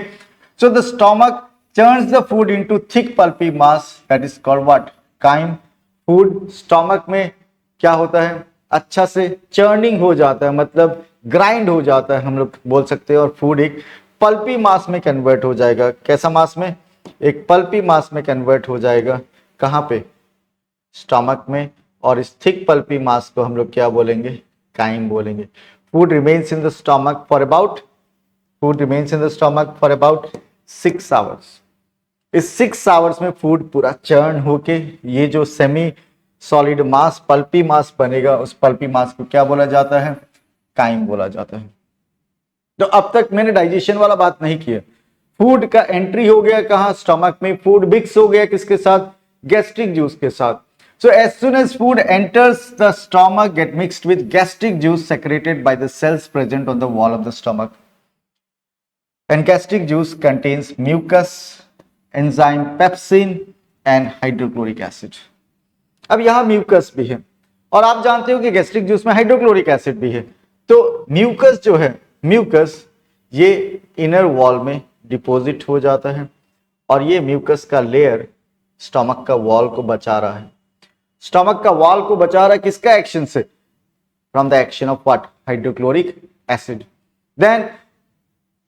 so the stomach turns the food into thick pulpy mass that is called what, chyme. Food stomach में क्या होता है, अच्छा से चर्निंग हो जाता है, मतलब ग्राइंड हो जाता है हम लोग बोल सकते हैं, और फूड एक पल्पी मास में कन्वर्ट हो जाएगा। कैसा मास में? एक पल्पी मास में कन्वर्ट हो जाएगा। कहाँ पे? स्टमक में। और इस थिक पल्पी मास को हम लोग क्या बोलेंगे? काइम बोलेंगे। Food remains in the stomach for about 6 hours. इस 6 आवर्स में फूड पूरा चर्न होके ये जो सेमी सॉलिड मास, पल्पी मास बनेगा, उस पल्पी मास को क्या बोला जाता है? काइम बोला जाता है। तो अब तक मैंने डाइजेशन वाला बात नहीं किया। फूड का एंट्री हो गया कहां? स्टमक में। फूड मिक्स हो गया किसके साथ? गैस्ट्रिक जूस के साथ। So as soon as food enters the stomach get mixed with gastric juice secreted by the cells present on the wall of the stomach, and gastric juice contains mucus, enzyme pepsin and hydrochloric acid। अब यहां mucus भी है, और आप जानते हो कि gastric juice में हाइड्रोक्लोरिक एसिड भी है। तो म्यूकस जो है, म्यूकस ये इनर वॉल में डिपॉजिट हो जाता है, और ये म्यूकस का लेयर स्टमक का वॉल को बचा रहा है। स्टमक का वॉल को बचा रहा है किसका एक्शन से? From the action of what? Hydrochloric acid. Then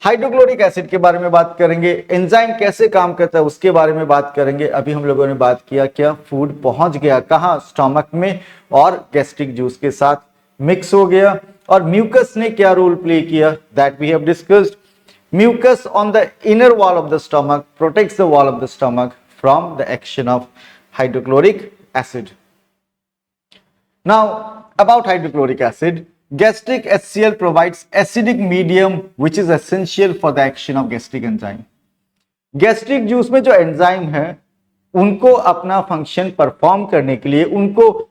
hydrochloric acid के बारे में बात करेंगे, एंजाइम कैसे काम करता है उसके बारे में बात करेंगे। अभी हम लोगों ने बात किया क्या? फूड पहुंच गया कहां? स्टमक में, और गैस्ट्रिक जूस के साथ मिक्स हो गया। और म्यूकस ने क्या रोल प्ले किया? That we have discussed. Mucus on the inner wall of the stomach protects the wall of the stomach from the action of hydrochloric acid. Now about hydrochloric acid, gastric HCl provides acidic medium which is essential for the action of gastric enzyme। Gastric juice में जो enzyme है उनको अपना function perform करने के लिए, उनको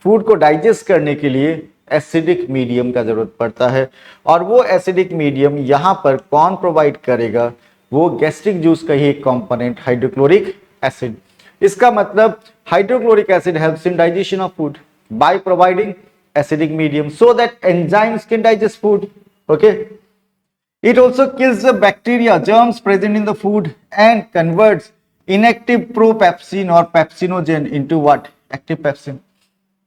food को डाइजेस्ट करने के लिए एसिडिक मीडियम का जरूरत पड़ता है। और वो एसिडिक मीडियम यहां पर कौन प्रोवाइड करेगा? वो गैस्ट्रिक जूस का ही एक कंपोनेंट हाइड्रोक्लोरिक एसिड। इसका मतलब hydrochloric acid helps in digestion of food by providing acidic medium so that enzymes can digest food। Okay, it also kills the bacteria, germs present in the food and converts inactive propepsin or pepsinogen into what? Active pepsin।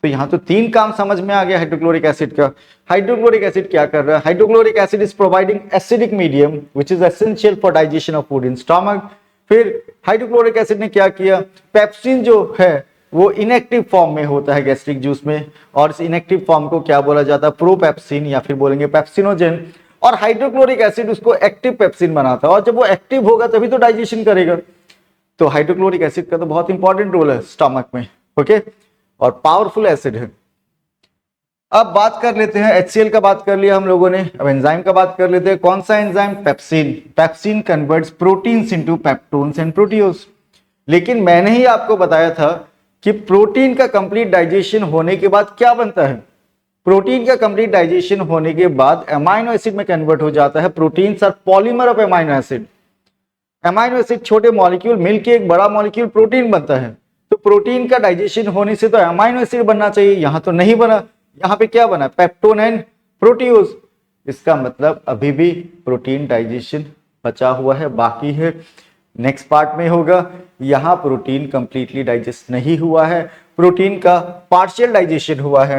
तो यहां तो 3 काम समझ में आ गया hydrochloric acid का। Hydrochloric acid क्या कर रहा है? Hydrochloric acid is providing acidic medium which is essential for digestion of food in stomach. फिर हाइड्रोक्लोरिक एसिड ने क्या किया? पेप्सिन जो है वो इनएक्टिव फॉर्म में होता है गैस्ट्रिक जूस में, और इस इनएक्टिव फॉर्म को क्या बोला जाता है? प्रोपेप्सिन, या फिर बोलेंगे पेप्सिनोजेन। और हाइड्रोक्लोरिक एसिड उसको एक्टिव पेप्सिन बनाता है, और जब वो एक्टिव होगा तभी तो डाइजेशन करेगा। तो हाइड्रोक्लोरिक एसिड का तो बहुत इंपॉर्टेंट रोल है स्टमक में। ओके, और पावरफुल एसिड है। अब बात कर लेते हैं, HCl का बात कर लिया हम लोगों ने, अब एंजाइम का बात कर लेते हैं। कौन सा enzyme? Pepsin. Pepsin converts proteins into peptones and proteoses. लेकिन मैंने ही आपको बताया था कि प्रोटीन का कंप्लीट डाइजेशन होने के बाद क्या बनता है? प्रोटीन का कंप्लीट डाइजेशन होने के बाद अमाइनो एसिड में कन्वर्ट हो जाता है। Proteins are polymer of amino acid. Amino acid छोटे मॉलिक्यूल मिलके एक बड़ा मॉलिक्यूल प्रोटीन बनता है। तो प्रोटीन का डाइजेशन होने से तो अमाइनो एसिड बनना चाहिए, यहां तो नहीं बना। यहां पे क्या बना? Peptone and proteoses. इसका मतलब अभी भी प्रोटीन डाइजेशन बचा हुआ है, बाकी है, नेक्स्ट पार्ट में होगा। यहां प्रोटीन कंप्लीटली डाइजेस्ट नहीं हुआ है, प्रोटीन का पार्शियल डाइजेशन हुआ है।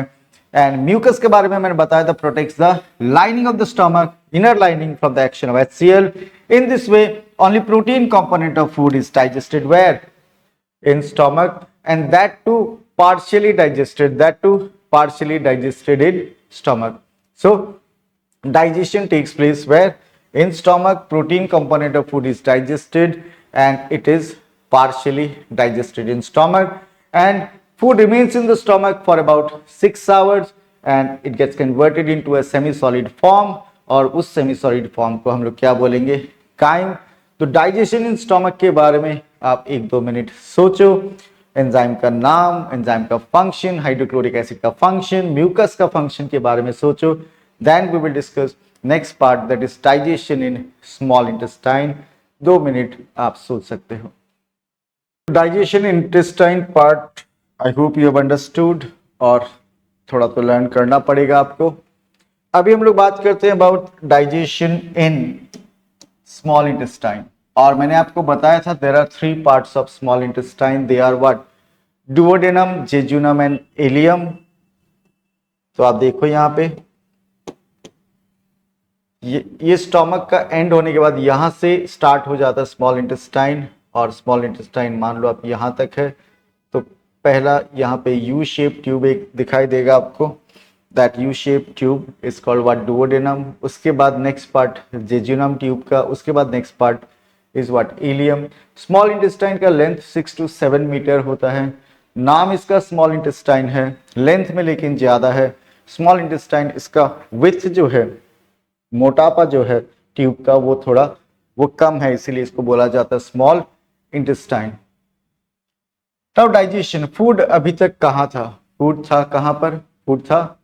एंड म्यूकस के बारे में मैंने बताया था, protects the lining of the stomach, inner lining from the action of HCl। In this way only protein component of food is digested where? In stomach, and that too partially digested in stomach। So digestion takes place where? In stomach, protein component of food is digested and it is partially digested in stomach, and food remains in the stomach for about 6 hours and it gets converted into a semi solid form, और उस semi solid form को हम लोग क्या बोलेंगे? Crime. तो digestion in stomach के बारे में आप 1-2 मिनट सोचो। एंजाइम का नाम, एंजाइम का फंक्शन, हाइड्रोक्लोरिक एसिड का फंक्शन, म्यूकस का फंक्शन के बारे में सोचो। Then we will discuss next part, that is digestion in small intestine. 2 minute आप सोच सकते हो। Digestion intestine part I hope you have understood, और थोड़ा तो लर्न करना पड़ेगा आपको। अभी हम लोग बात करते हैं about digestion in small intestine, और मैंने आपको बताया था there are 3 parts of small intestine. They are what? Duodenum, jejunum and ileum. तो आप देखो यहाँ पे ये स्टोमक का एंड होने के बाद यहां से स्टार्ट हो जाता है स्मॉल इंटेस्टाइन, और स्मॉल इंटेस्टाइन मान लो आप यहां तक है। तो पहला यहाँ पे यू शेप ट्यूब एक दिखाई देगा आपको, that U shape tube is called what, duodenum. उसके बाद नेक्स्ट पार्ट जेजुनम ट्यूब का, उसके बाद next part is what, ileum. Small intestine का लेंथ 6 to 7 मीटर होता है। नाम इसका स्मॉल इंटेस्टाइन है, लेंथ में लेकिन ज्यादा है स्मॉल इंटेस्टाइन। इसका विड्थ जो है, मोटापा जो है ट्यूब का वो थोड़ा वो कम है, इसीलिए इसको बोला जाता है स्मॉल इंटेस्टाइन। तब डाइजेशन, फूड अभी तक कहाँ था, फूड था कहाँ पर, फूड था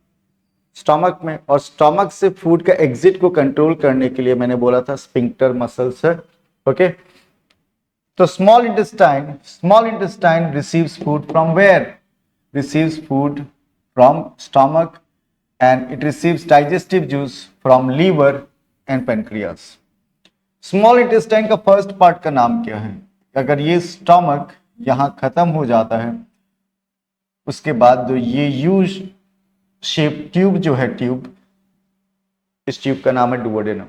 स्टमक में, और स्टमक से फूड का एग्जिट को कंट्रोल करने के लिए मैंने बोला था स्फिंक्टर मसल्स है। ओके, तो small intestine receives food from where, receives food from stomach, and it receives digestive juice from liver and pancreas. Small intestine का फर्स्ट पार्ट का नाम क्या है? अगर ये स्टमक यहां खत्म हो जाता है, उसके बाद जो ये यू शेप ट्यूब जो है ट्यूब, इस ट्यूब का नाम है डुओडेनम।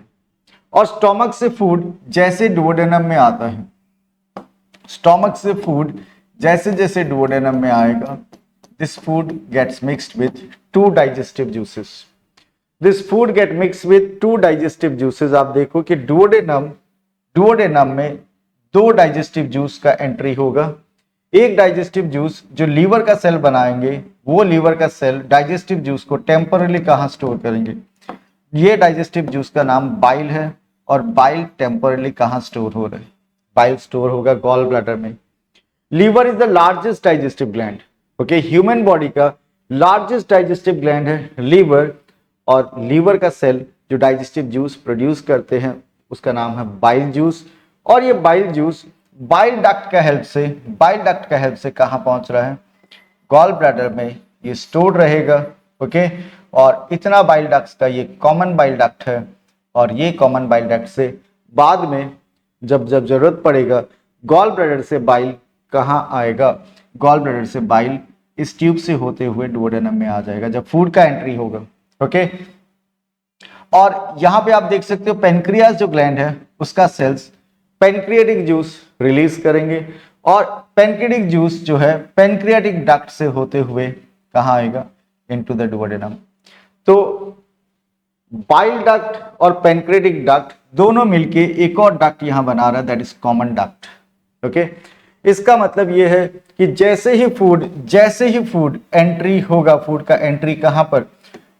और स्टमक से फूड जैसे डुओडेनम में आता है, स्टमक से फूड जैसे जैसे डुओडेनम में आएगा, this food gets mixed with two digestive juices. This food get mixed with two digestive juices. आप देखो कि डुओडेनम में दो डाइजेस्टिव जूस का एंट्री होगा। एक डाइजेस्टिव जूस जो लीवर का सेल बनाएंगे, वो लीवर का सेल डाइजेस्टिव जूस को टेम्परली कहाँ स्टोर करेंगे, ये डाइजेस्टिव जूस का नाम बाइल है। और बाइल टेम्परली कहाँ स्टोर हो रहा है, बाइल स्टोर होगा गॉल ब्लैडर में। Liver is the largest digestive gland. Okay, human body का लार्जेस्ट डाइजेस्टिव ग्लैंड है लीवर, और लीवर का सेल जो डाइजेस्टिव जूस प्रोड्यूस करते हैं उसका नाम है बाइल जूस। और ये बाइल जूस बाइल डक्ट का हेल्प से कहाँ पहुंच रहा है, गॉल ब्लैडर में ये स्टोर्ड रहेगा। ओके, और इतना बाइल डक्ट का ये कॉमन बाइल डक्ट है, और ये कॉमन बाइल डक्ट से बाद में जब जरूरत पड़ेगा गॉल ब्लैडर से बाइल कहाँ आएगा, गॉल ब्लैडर से बाइल इस ट्यूब से होते हुए डुओडेनम में आ जाएगा जब फूड का एंट्री होगा। ओके, और यहां पे आप देख सकते हो पेनक्रियास जो ग्लैंड है उसका सेल्स पेनक्रियाटिक जूस रिलीज करेंगे, और पेनक्रियाटिक जूस जो है पेनक्रियाटिक डक्ट से होते हुए कहां आएगा, इनटू द डुओडेनम। तो बाइल डक्ट और पेनक्रियाटिक डक्ट दोनों मिलके एक और डक्ट यहां बना रहा है, that is common duct. Okay, इसका मतलब यह है कि जैसे ही फूड एंट्री होगा, फूड का एंट्री कहां पर,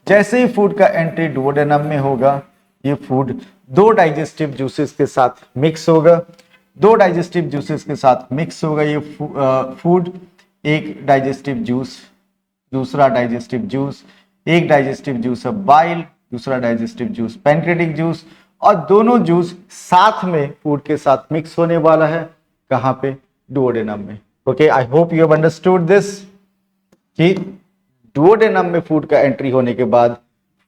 जैसे ही फूड का एंट्री डुओडेनम में होगा, ये फूड दो डाइजेस्टिव जूसेस के साथ मिक्स होगा, ये फूड एक डाइजेस्टिव जूस, दूसरा डाइजेस्टिव जूस, एक डाइजेस्टिव जूस है बाइल, दूसरा डाइजेस्टिव जूस पेनक्रियाटिक जूस, और दोनों जूस साथ में फूड के साथ मिक्स होने वाला है कहां पे, डुओडेनम में। Okay, I hope you have understood this कि डुओडेनम में फूड का एंट्री होने के बाद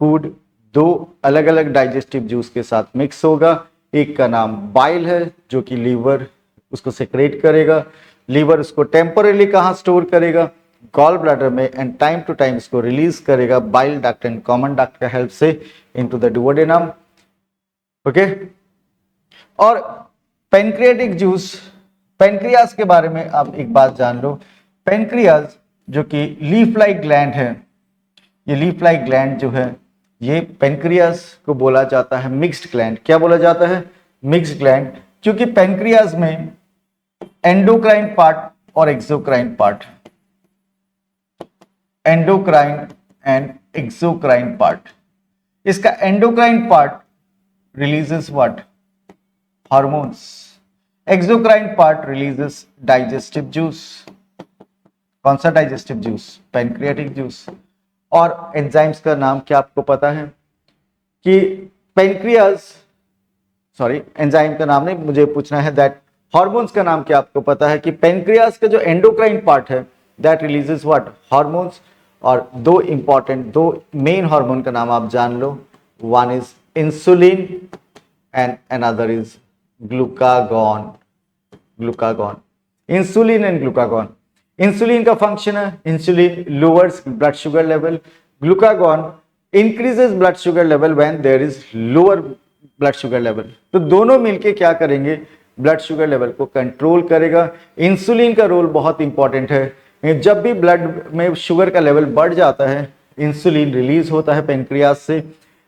फूड दो अलग अलग डाइजेस्टिव जूस के साथ मिक्स होगा। एक का नाम बाइल है जो कि लीवर उसको सेक्रेट करेगा, लीवर उसको टेम्परली कहां स्टोर करेगा, गॉल ब्लैडर में, एंड टाइम टू टाइम इसको रिलीज करेगा bile duct and common duct का हेल्प से इनटू द डुओडेनम। ओके, और पेनक्रियाटिक जूस, पेनक्रियास के बारे में आप एक बात जान लो, पेनक्रियास जो कि लीफ लाइक ग्लैंड है, ये लीफ लाइक ग्लैंड जो है ये पेनक्रियास को बोला जाता है मिक्स्ड ग्लैंड। क्या बोला जाता है, मिक्स्ड ग्लैंड, क्योंकि पेनक्रियास में एंडोक्राइन पार्ट और exocrine part, endocrine and exocrine part, इसका endocrine part releases what, hormones, exocrine part releases digestive juice. कौन सा डाइजेस्टिव जूस, पेनक्रियाटिक जूस। और एंजाइम्स का नाम क्या आपको पता है कि एंजाइम का नाम नहीं मुझे पूछना है, दैट हार्मोन्स का नाम क्या आपको पता है कि पेनक्रियास का जो एंडोक्राइन पार्ट है दैट रिलीजेस व्हाट, हार्मोन्स। और दो मेन हार्मोन का नाम आप जान लो, one is insulin and another is glucagon. Insulin and glucagon. Insulin का फंक्शन है, insulin lowers blood sugar level, glucagon increases blood sugar level when there is lower blood sugar level. तो दोनों मिलके क्या करेंगे, ब्लड शुगर लेवल को control करेगा। इंसुलिन का रोल बहुत इंपॉर्टेंट है। जब भी ब्लड में शुगर का लेवल बढ़ जाता है, इंसुलिन रिलीज होता है पेनक्रियास से,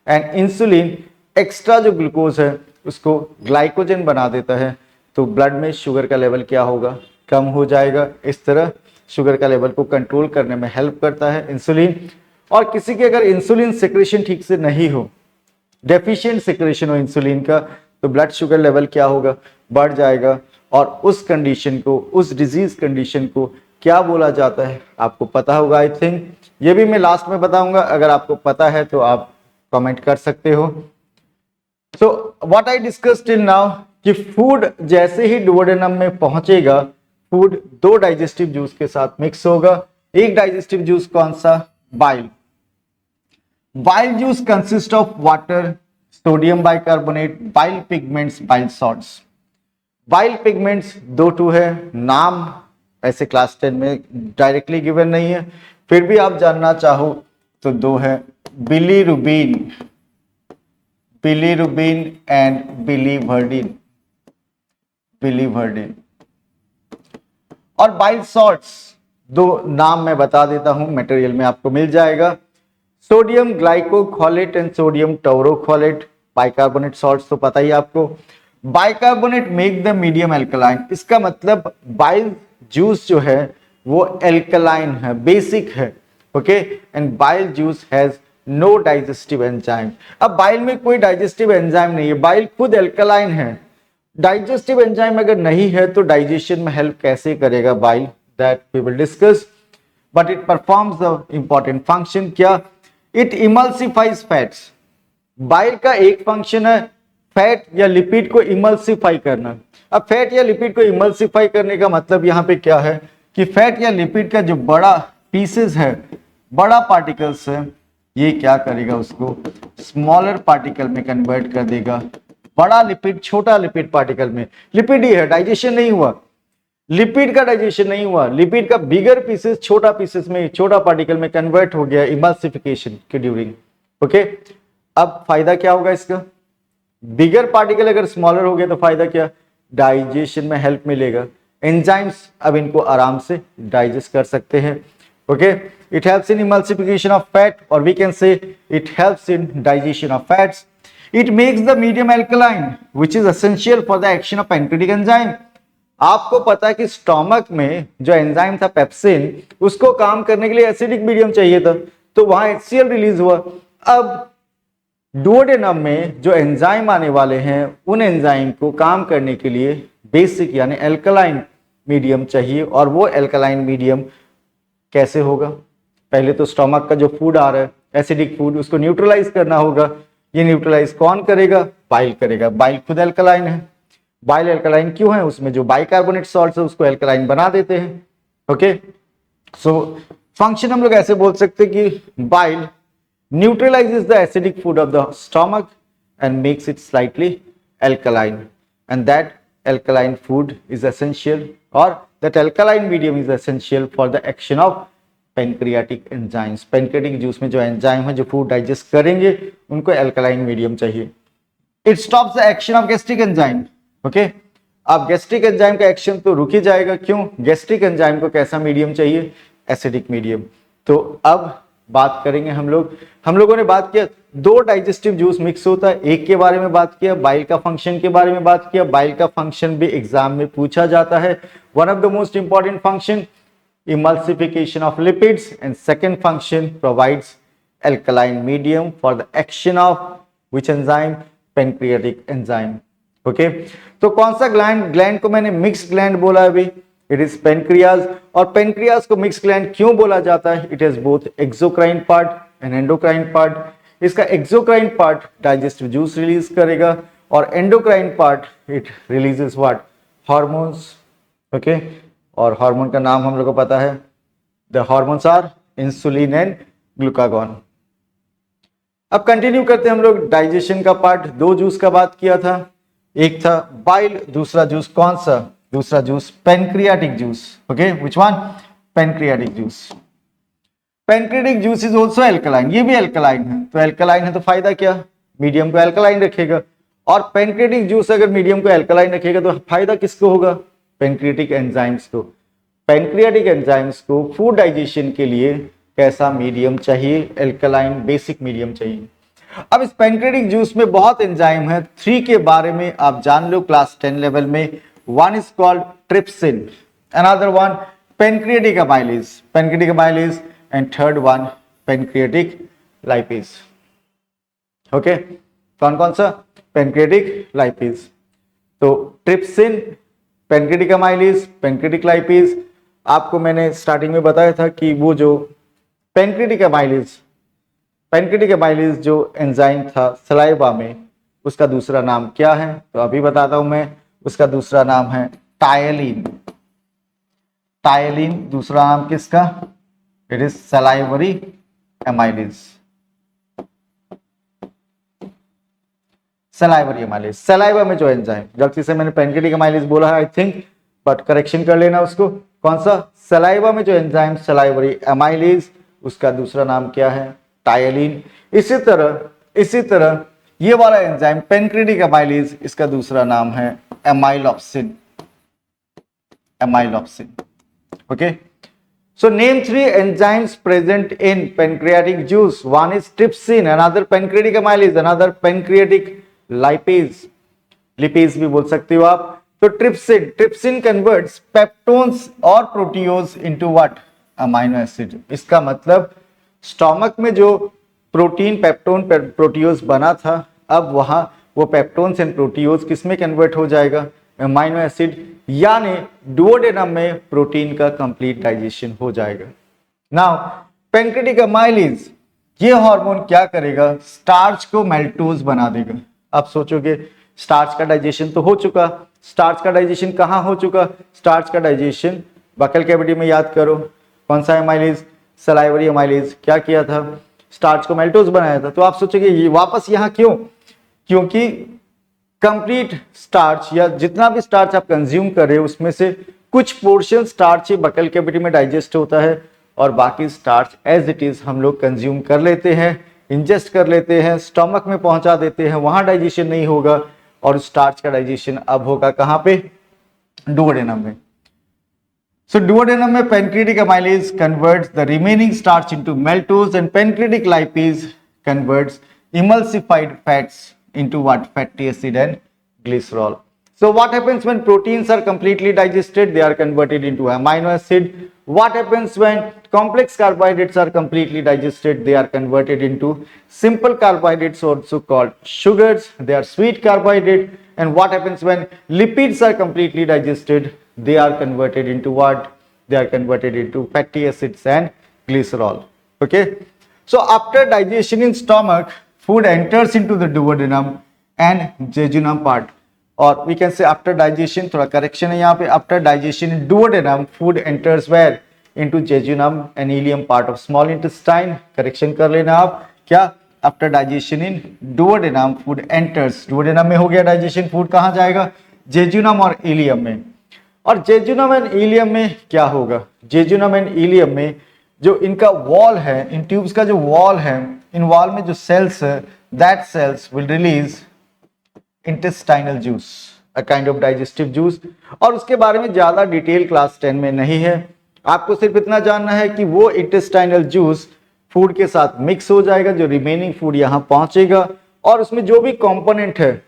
एंड इंसुलिन एक्स्ट्रा जो ग्लूकोज है उसको ग्लाइकोजन बना देता है, तो ब्लड में शुगर का लेवल क्या होगा, कम हो जाएगा। इस तरह शुगर का लेवल को कंट्रोल करने में हेल्प करता है इंसुलिन। और किसी की अगर इंसुलिन सिक्रेशन ठीक से नहीं हो, डेफिशिएंट सिक्रेशन हो इंसुलिन का, तो ब्लड शुगर लेवल क्या होगा, बढ़ जाएगा। और उस कंडीशन को, उस डिजीज कंडीशन को क्या बोला जाता है, आपको पता होगा आई थिंक। ये भी मैं लास्ट में बताऊंगा, अगर आपको पता है तो आप कमेंट कर सकते हो। So what I discuss till now कि फूड जैसे ही डुओडेनम में पहुंचेगा, फूड दो डाइजेस्टिव जूस के साथ मिक्स होगा। एक डाइजेस्टिव जूस कौन सा, bile. Bile juice consist of water, sodium bicarbonate, bile pigments, bile salts. Bile pigments दो है, नाम ऐसे क्लास 10 में डायरेक्टली गिवन नहीं है, फिर भी आप जानना चाहो तो दो है, bilirubin, bilirubin and biliverdin, biliverdin. और बाइल सॉल्ट्स दो नाम मैं बता देता हूं, मटेरियल में आपको मिल जाएगा, sodium glycocholate and sodium taurocholate. Bicarbonate salts तो पता ही आपको। Bicarbonate make the medium alkaline, इसका मतलब बाइल जूस जो है वो एल्कलाइन है, बेसिक है, okay. And bile juice has no digestive enzyme. अब बाइल में कोई डाइजेस्टिव एंजाइम नहीं है, बाइल खुद एल्कलाइन है। डाइजेस्टिव एंजाइम अगर नहीं है तो डाइजेशन में हेल्प कैसे करेगा bile, that we will discuss. But it performs the important function, क्या, इट इमल्सिफाइज फैट्स। बाइल का एक फंक्शन है फैट या लिपिड को इमल्सिफाई करना। अब फैट या लिपिड को इमल्सिफाई करने का मतलब यहाँ पे क्या है कि फैट या लिपिड का जो बड़ा पीसेस है, बड़ा पार्टिकल्स है, ये क्या करेगा, उसको स्मॉलर पार्टिकल में कन्वर्ट कर देगा। बड़ा लिपिड छोटा लिपिड पार्टिकल में, लिपिड ही है, डाइजेशन नहीं हुआ, लिपिड का डाइजेशन नहीं हुआ, लिपिड का बिगर पीसेस छोटा पीसेस में, छोटा पार्टिकल में कन्वर्ट हो गया इमल्सिफिकेशन के ड्यूरिंग, ओके। अब फायदा क्या होगा इसका, बिगर पार्टिकल अगर स्मॉलर हो गया तो फायदा क्या, डाइजेशन में हेल्प मिलेगा। एंजाइम्स अब इनको आराम से डाइजेस्ट कर सकते हैं, okay. It helps in emulsification of fat, और we can say it helps in digestion of fats. It makes the medium alkaline which is essential for the action of pancreatic enzyme. आपको पता है कि stomach में जो enzyme था pepsin, उसको काम करने के लिए एसिडिक मीडियम चाहिए था, तो वहां HCl रिलीज हुआ। अब डुओडेनम में जो एंजाइम आने वाले हैं, उन एंजाइम को काम करने के लिए बेसिक यानी एल्कलाइन मीडियम चाहिए। और वो एल्कलाइन मीडियम कैसे होगा, पहले तो स्टोमक का जो फूड आ रहा है एसिडिक फूड, उसको न्यूट्रलाइज करना होगा। ये न्यूट्रलाइज कौन करेगा, बाइल करेगा। बाइल खुद एल्कलाइन है। बाइल एल्कलाइन क्यों है, उसमें जो बाइकार्बोनेट सॉल्ट है उसको एल्कलाइन बना देते हैं, ओके। सो फंक्शन हम लोग ऐसे बोल सकते हैं कि bile neutralizes the acidic food of the stomach and makes it slightly alkaline, and that alkaline food is essential, or that alkaline medium is essential for the action of pancreatic enzymes. pancreatic juice में जो enzyme है जो food digest करेंगे उनको alkaline medium चाहिए। It stops the action of gastric enzyme, okay? अब gastric enzyme का action तो रुक ही जाएगा, क्यों, गैस्ट्रिक एंजाइम को कैसा मीडियम चाहिए, एसिडिक मीडियम। तो अब बात करेंगे हम लोगों ने बात किया दो डाइजेस्टिव जूस मिक्स होता है, एक के बारे में बात किया, बाइल का फंक्शन के बारे में बात किया। बाइल का फंक्शन भी एग्जाम में पूछा जाता है, one of the most important function emulsification of lipids, and second function provides alkaline medium for the action of which enzyme, pancreatic enzyme, okay। तो कौन सा ग्लैंड को मैंने मिक्स ग्लैंड बोला अभी, इट इज पेनक्रियाज। और पेनक्रियाज को mix gland क्यों बोला जाता है, it is both exocrine part and endocrine part. इसका exocrine part digestive juice release करेगा, और endocrine part it releases what, hormones, okay. और हार्मोन का नाम हम लोग को पता है, the hormones are insulin and glucagon. अब कंटिन्यू करते हैं हम लोग डाइजेशन का पार्ट। दो जूस का बात किया था, एक था बाइल, दूसरा जूस कौन सा, दूसरा juice pancreatic juice, okay. Which one, pancreatic juice. Pancreatic juice is also alkaline, ये भी एल्कलाइन है, तो एल्कलाइन है तो फायदा क्या, मीडियम को एल्कलाइन रखेगा। और पेनक्रेटिक जूस अगर मीडियम को एल्कलाइन रखेगा तो फायदा किसको होगा, पेनक्रेटिक एंजाइम्स को। पेनक्रियाटिक एंजाइम्स को फूड डाइजेशन के लिए कैसा मीडियम चाहिए, एल्कलाइन बेसिक मीडियम चाहिए। अब इस पेनक्रेटिक जूस में बहुत एंजाइम है, 3 के बारे में आप जान लो क्लास 10 लेवल में। One is called trypsin, another one pancreatic amylase and third one pancreatic lipase. Okay, कौन कौन सा, पेनक्रियाटिक लाइपेज। तो trypsin, pancreatic amylase, pancreatic lipase. आपको मैंने स्टार्टिंग में बताया था कि वो जो पेनक्रियाटिक अमाइलेज जो एंजाइम था सलाइवा में, उसका दूसरा नाम क्या है, तो अभी बताता हूं मैं। उसका दूसरा नाम है टायलिन। दूसरा नाम किसका, it is salivary amylase. Saliva में जो एंजाइम, गलती से मैंने पेनक्रियाटिक अमाइलेज बोला है आई थिंक, बट करेक्शन कर लेना उसको। कौन सा, सलाइवा में जो एंजाइम सलाइवरी अमाइलेज, उसका दूसरा नाम क्या है, टायलिन। इसी तरह ये वाला एंजाइम पेनक्रियाटिक अमाइलेज, इसका दूसरा नाम है amylopsin. Okay, so name 3 enzymes present in pancreatic juice. One is trypsin, another pancreatic amylase, another pancreatic lipase भी बोल सकते हो आप। तो ट्रिप्सिन कन्वर्ट्स पेप्टोन्स और प्रोटीओज इनटू व्हाट, अमाइनो एसिड। इसका मतलब स्टोमक में जो प्रोटीन पेप्टोन प्रोटीओज बना था, अब वहां वो पेप्टोन्स एंड प्रोटीओज किस में कन्वर्ट हो जाएगा, अमाइनो एसिड, यानी डुओडेनम में प्रोटीन का कंप्लीट डाइजेशन हो जाएगा। नाउ पेनक्रियाटिक अमाइलेज, ये हार्मोन क्या करेगा, स्टार्च को मेल्टोज बना देगा। आप सोचोगे स्टार्च का डाइजेशन तो हो चुका, स्टार्च का डाइजेशन कहाँ हो चुका, स्टार्च का डाइजेशन बकल कैविटी में, याद करो कौन सा अमाइलेज, सलाइवरी अमाइलेज। क्या किया था, स्टार्च को मेल्टोज बनाया था। तो आप सोचोगे ये वापस यहाँ क्यों, क्योंकि कंप्लीट स्टार्च या जितना भी स्टार्च आप कंज्यूम कर रहे हो उसमें से कुछ पोर्शन स्टार्च ही बकल कैविटी में डाइजेस्ट होता है और बाकी स्टार्च एज इट इज हम लोग कंज्यूम कर लेते हैं, इंजेस्ट कर लेते हैं, स्टमक में पहुंचा देते हैं, वहां डाइजेशन नहीं होगा और स्टार्च का डाइजेशन अब होगा कहां पे, डुओडेनम में। So duodenum में pancreatic amylase converts the remaining starch into maltose and pancreatic lipase converts emulsified fats into what, fatty acid and glycerol. So what happens when proteins are completely digested, they are converted into amino acid. What happens when complex carbohydrates are completely digested, they are converted into simple carbohydrates also called sugars, they are sweet carbohydrate. And what happens when lipids are completely digested, they are converted into what, they are converted into fatty acids and glycerol. Okay, so after digestion in stomach, food enters into the duodenum and jejunum part, or we can say after digestion, थोड़ा correction है यहाँ पे, after digestion in duodenum, food enters where, into jejunum and ileum part of small intestine. correction कर लेना आप, क्या, after digestion इन duodenum food enters, duodenum में हो गया डाइजेशन, फूड कहाँ जाएगा, जेजुनम और इलियम में। और जेजुनम एंड इलियम में क्या होगा, जेजुनम एंड इलियम में जो इनका वॉल है, इन ट्यूब्स का जो वॉल है, इन वॉल में जो सेल्स है, that cells will release intestinal juice, a kind of digestive juice. और उसके बारे में ज्यादा डिटेल क्लास 10 में नहीं है, आपको सिर्फ इतना जानना है कि वो इंटेस्टाइनल जूस फूड के साथ मिक्स हो जाएगा, जो रिमेनिंग फूड यहां पहुंचेगा और उसमें जो भी कंपोनेंट है,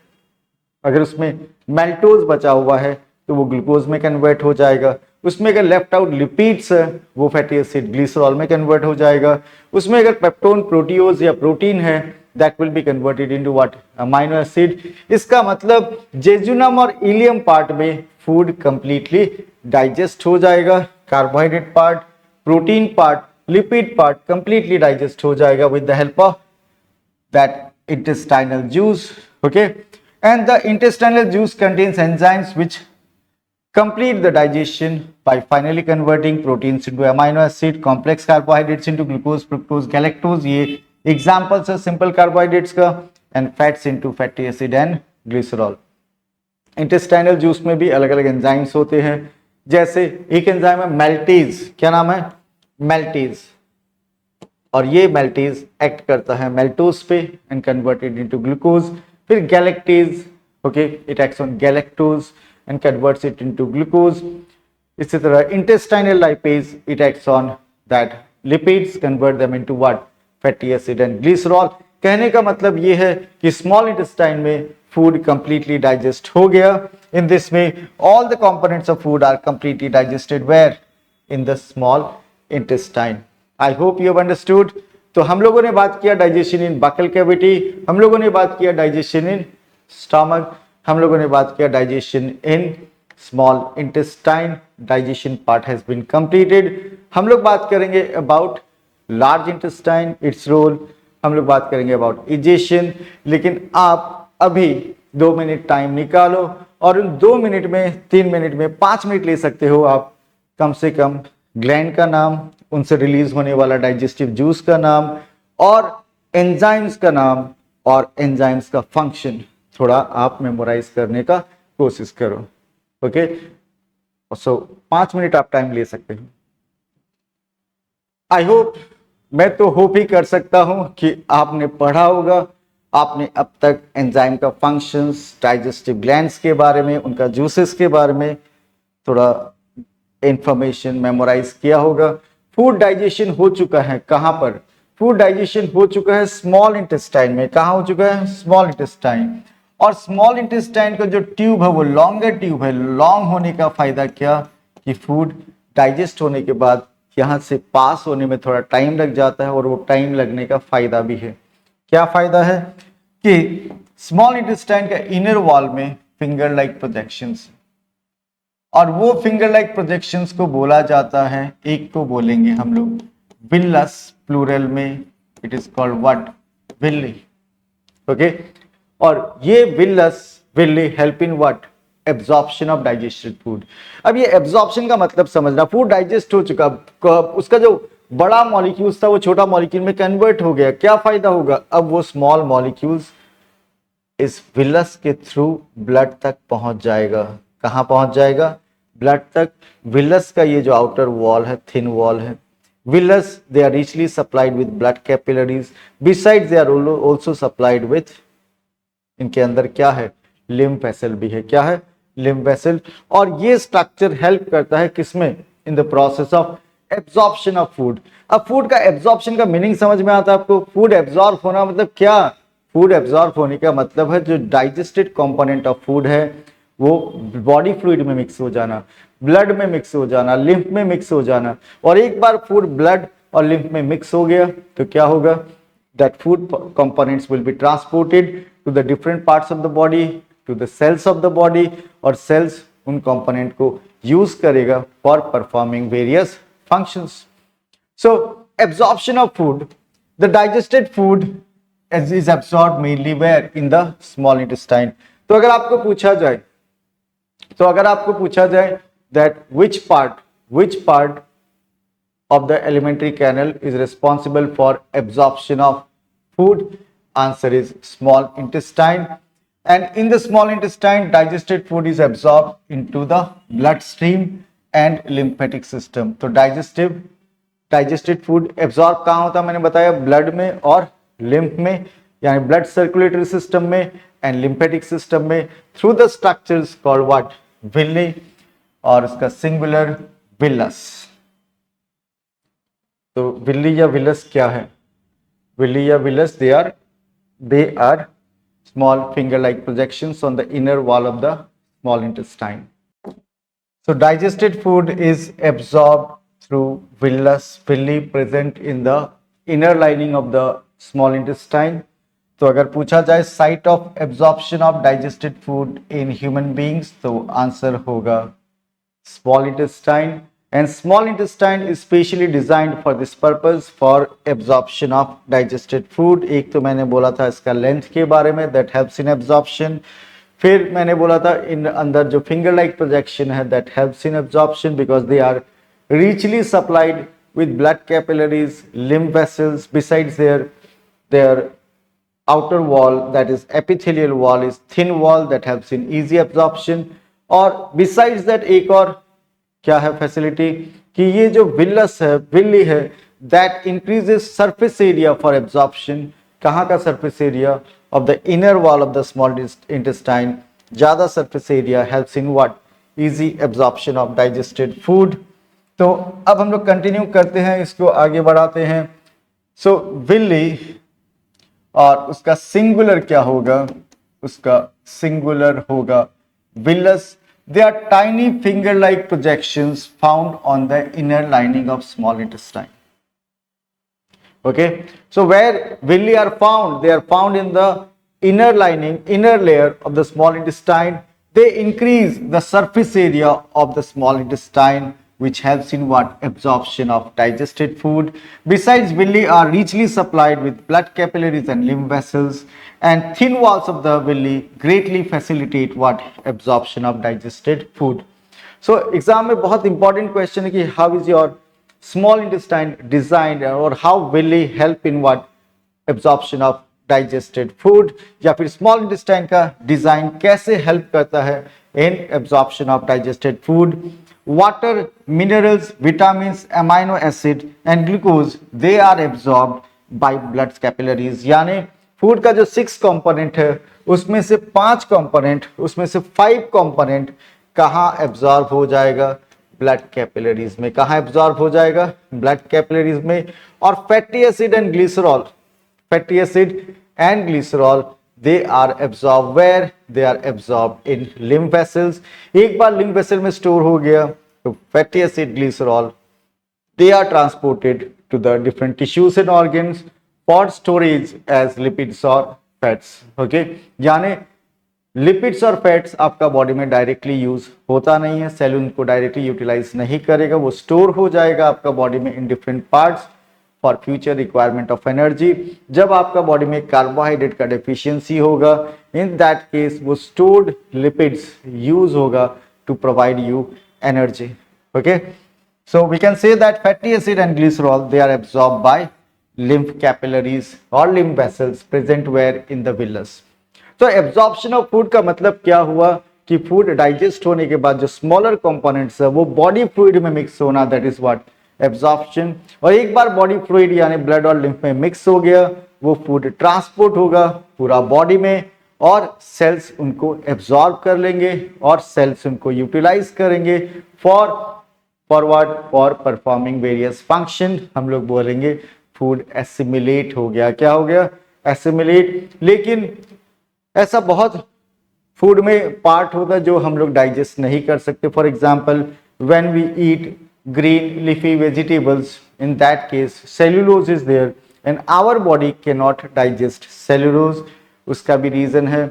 अगर उसमें मेल्टोज बचा हुआ है तो वो ग्लूकोज में कन्वर्ट हो जाएगा, उसमें अगर लेफ्ट आउट लिपिड्स है वो फैटी एसिड ग्लिसरॉल में कन्वर्ट हो जाएगा, उसमें अगर पेप्टोन प्रोटीओज या प्रोटीन है that will be converted into what, amino acid. इसका मतलब जेजुनम और इलियम पार्ट में फूड कंप्लीटली डाइजेस्ट हो जाएगा, carbohydrate part, protein part, lipid part completely digest हो जाएगा with the help of that intestinal juice. Okay, and the intestinal juice contains enzymes which complete the digestion by finally converting proteins into amino acid, complex carbohydrates into glucose, fructose, galactose, ये examples है simple carbohydrates का, and fats into fatty acid and glycerol. intestinal juice में भी अलग अलग enzymes होते हैं, जैसे एक एंजाइम है मेल्टेज, क्या नाम है, मेल्टेज, और ये मेल्टेज एक्ट करता है मेल्टोज पे एंड कन्वर्टेड इनटू ग्लूकोज। फिर galactase, okay, it acts on galactose and converts it into glucose. इसी तरह intestinal lipase, it acts on that lipids, convert them into what, fatty acid and glycerol. कहने का मतलब ये है कि स्मॉल इंटेस्टाइन में फूड कंप्लीटली डाइजेस्ट हो गया। इन दिस में all the components of food are completely digested where, in the small intestine. I hope you have understood. तो हम लोगों ने बात किया डाइजेशन इन बकल कैविटी, हम लोगों ने बात किया डाइजेशन इन स्टमक, हम लोगों ने बात किया digestion in small intestine. Digestion part has been completed. हम लोग बात करेंगे about large intestine, its role, हम लोग बात करेंगे अबाउट इजेशन। लेकिन आप अभी 2 मिनट टाइम निकालो और उन 2 मिनट में, 3 मिनट में, 5 मिनट ले सकते हो आप, कम से कम ग्लैंड का नाम, उनसे रिलीज होने वाला डाइजेस्टिव जूस का नाम और एंजाइम्स का नाम और एंजाइम्स का फंक्शन थोड़ा आप मेमोराइज करने का कोशिश करो। ओके, सो 5 मिनट आप टाइम ले सकते हो। आई होप, मैं तो होप ही कर सकता हूं कि आपने पढ़ा होगा, आपने अब तक एंजाइम का फंक्शंस, डाइजेस्टिव ग्लैंड्स के बारे में, उनका जूसेस के बारे में थोड़ा इंफॉर्मेशन मेमोराइज किया होगा। फूड डाइजेशन हो चुका है कहां पर? फूड डाइजेशन हो चुका है स्मॉल इंटेस्टाइन में। कहां हो चुका है? Small intestine. और स्मॉल इंटेस्टाइन का जो ट्यूब है वो लॉन्गर ट्यूब है। लॉन्ग होने का फायदा क्या कि फूड डाइजेस्ट होने के बाद यहां से पास होने में थोड़ा टाइम लग जाता है और वो टाइम लगने का फायदा भी है। क्या फायदा है कि स्मॉल इंटेस्टाइन का इनर वॉल में फिंगर लाइक प्रोजेक्शंस, और वो फिंगर लाइक प्रोजेक्शंस को बोला जाता है, एक को बोलेंगे हम लोग विलस, प्लूरल में it is called what, Willey. Okay, और ये villous, Willey help in what, absorption of digested food. अब ये एब्जॉर्प्शन का मतलब समझना, फूड डाइजेस्ट हो चुका, उसका जो बड़ा मॉलिक्यूल्स था वो छोटा मॉलिक्यूल में कन्वर्ट हो गया। क्या फायदा होगा? अब वो स्मॉल मॉलिक्यूल्स इस विलस के थ्रू ब्लड तक पहुंच जाएगा। कहां पहुंच जाएगा? ब्लड तक। विलस का ये जो आउटर वॉल है, थिन वॉल है, villus they are richly supplied with blood capillaries, besides they are also supplied with, इनके अंदर क्या है? लिम्फ वेसल भी है। क्या है? Lymph vessel. और ये स्ट्रक्चर हेल्प करता है किसमें? In the process of absorption of food. अब फूड का एब्जॉर्प्शन का मीनिंग समझ में आता है आपको? फूड एब्जॉर्ब होना मतलब क्या? फूड एब्जॉर्ब होने का मतलब है जो डाइजेस्टेड कंपोनेंट ऑफ फूड है वो बॉडी फ्लूइड में मिक्स हो जाना, ब्लड में मिक्स हो जाना, लिम्फ में मिक्स हो जाना। और एक बार फूड ब्लड और लिम्फ में मिक्स हो गया तो क्या होगा? That food components will be transported to the different parts of the body, to the cells of the body, और सेल्स उन कंपोनेंट को यूज करेगा for performing various functions. So absorption of food, the digested food is absorbed mainly where? In the small intestine. तो अगर आपको पूछा जाए that which part of the alimentary canal is responsible for absorption of food, answer is small intestine. And in the small intestine digested food is absorbed into the bloodstream and lymphatic system. तो digested food absorb कहाँ होता है? मैंने बताया blood में और lymph में, यानी ब्लड सर्कुलेटरी सिस्टम में एंड लिम्फेटिक सिस्टम में, through the structures called what, villi, और उसका सिंगुलर विलस। तो विल्ली या विलस क्या है? विल्ली या villus they are small finger like projections on the inner wall of the small intestine. So digested food is absorbed through villi present in the inner lining of the small intestine. तो अगर पूछा जाए site of absorption of digested food in human beings तो answer होगा small intestine. And small intestine is specially designed for this purpose, for absorption of digested food. एक तो मैंने बोला था इसका लेंथ के बारे में, दैट हेल्प्स इन एब्जॉर्प्शन. फिर मैंने बोला था इन अंदर जो फिंगर लाइक प्रोजेक्शन है that helps in absorption because they are richly supplied with blood capillaries, lymph vessels. Besides their outer wall, that is epithelial wall, is thin wall that helps in easy absorption. और besides that एक और क्या है facility कि ये जो villous है, villi है, that increases surface area for absorption. कहाँ का surface area? Of the inner wall of the small intestine. ज्यादा surface area helps in what? Easy absorption of digested food. तो अब हम लोग कंटिन्यू करते हैं, इसको आगे बढ़ाते हैं। सो विल्ली, और उसका सिंगुलर क्या होगा? उसका सिंगुलर होगा villus. They are tiny finger like projections found on the inner lining of small intestine. Okay, so where villi are found, they are found in the inner lining, inner layer of the small intestine. They increase the surface area of the small intestine, which helps in what? Absorption of digested food. Besides, villi are richly supplied with blood capillaries and lymph vessels, and thin walls of the villi greatly facilitate what? Absorption of digested food. So exam में बहुत important question है कि how is your small intestine designed, और how will it help in what? Absorption of digested food, या फिर small intestine का design कैसे help करता है in absorption of digested food. Water, minerals, vitamins, amino acid and glucose, they are absorbed by blood capillaries. यानी food का जो 6 component है उसमें से 5 कंपोनेंट, उसमें से 5 कंपोनेंट कहाँ एब्जॉर्ब हो जाएगा? ब्लड कैपिलरीज में। कहाँ एब्जॉर्ब हो जाएगा? ब्लड कैपिलरीज में। और fatty acid and glycerol, fatty acid and glycerol, they are absorb where? They are absorb in lymph vessels. एक बार लिम्फ वेसल में स्टोर हो गया तो fatty acid, glycerol, they are transported to the different tissues and organs for storage as lipids or fats. Okay, यानी lipids और fats आपका body में डायरेक्टली यूज होता नहीं है, सेल उनको डायरेक्टली यूटिलाइज नहीं करेगा, वो स्टोर हो जाएगा आपका बॉडी में in different parts for future requirement of energy. जब आपका बॉडी में कार्बोहाइड्रेट का डेफिशिएंसी होगा, इन दैट केस वो स्टोर्ड लिपिड्स यूज होगा to provide you energy. Okay, so we can say that fatty acid and glycerol, they are absorbed by lymph capillaries or lymph vessels present where in the villus. तो absorption of food का मतलब क्या हुआ कि food digest होने के बाद जो स्मॉलर कंपोनेंट्स है वो बॉडी फ्लूइड में मिक्स होना, दैट इज व्हाट? एब्जॉर्प्शन। और एक बार बॉडी फ्लूइड यानी ब्लड और लिम्फ में मिक्स हो गया, वो फूड ट्रांसपोर्ट होगा पूरा बॉडी में और सेल्स उनको एब्जॉर्ब कर लेंगे और सेल्स उनको यूटिलाइज करेंगे forward for performing various function. हम लोग बोलेंगे फूड एसिमिलेट हो गया। क्या हो गया? एसिमिलेट। लेकिन ऐसा बहुत फूड में पार्ट होता है जो हम लोग डाइजेस्ट नहीं कर सकते। For example, when we eat green leafy vegetables, in that case cellulose is there and our body can not digest cellulose. उसका भी रीजन है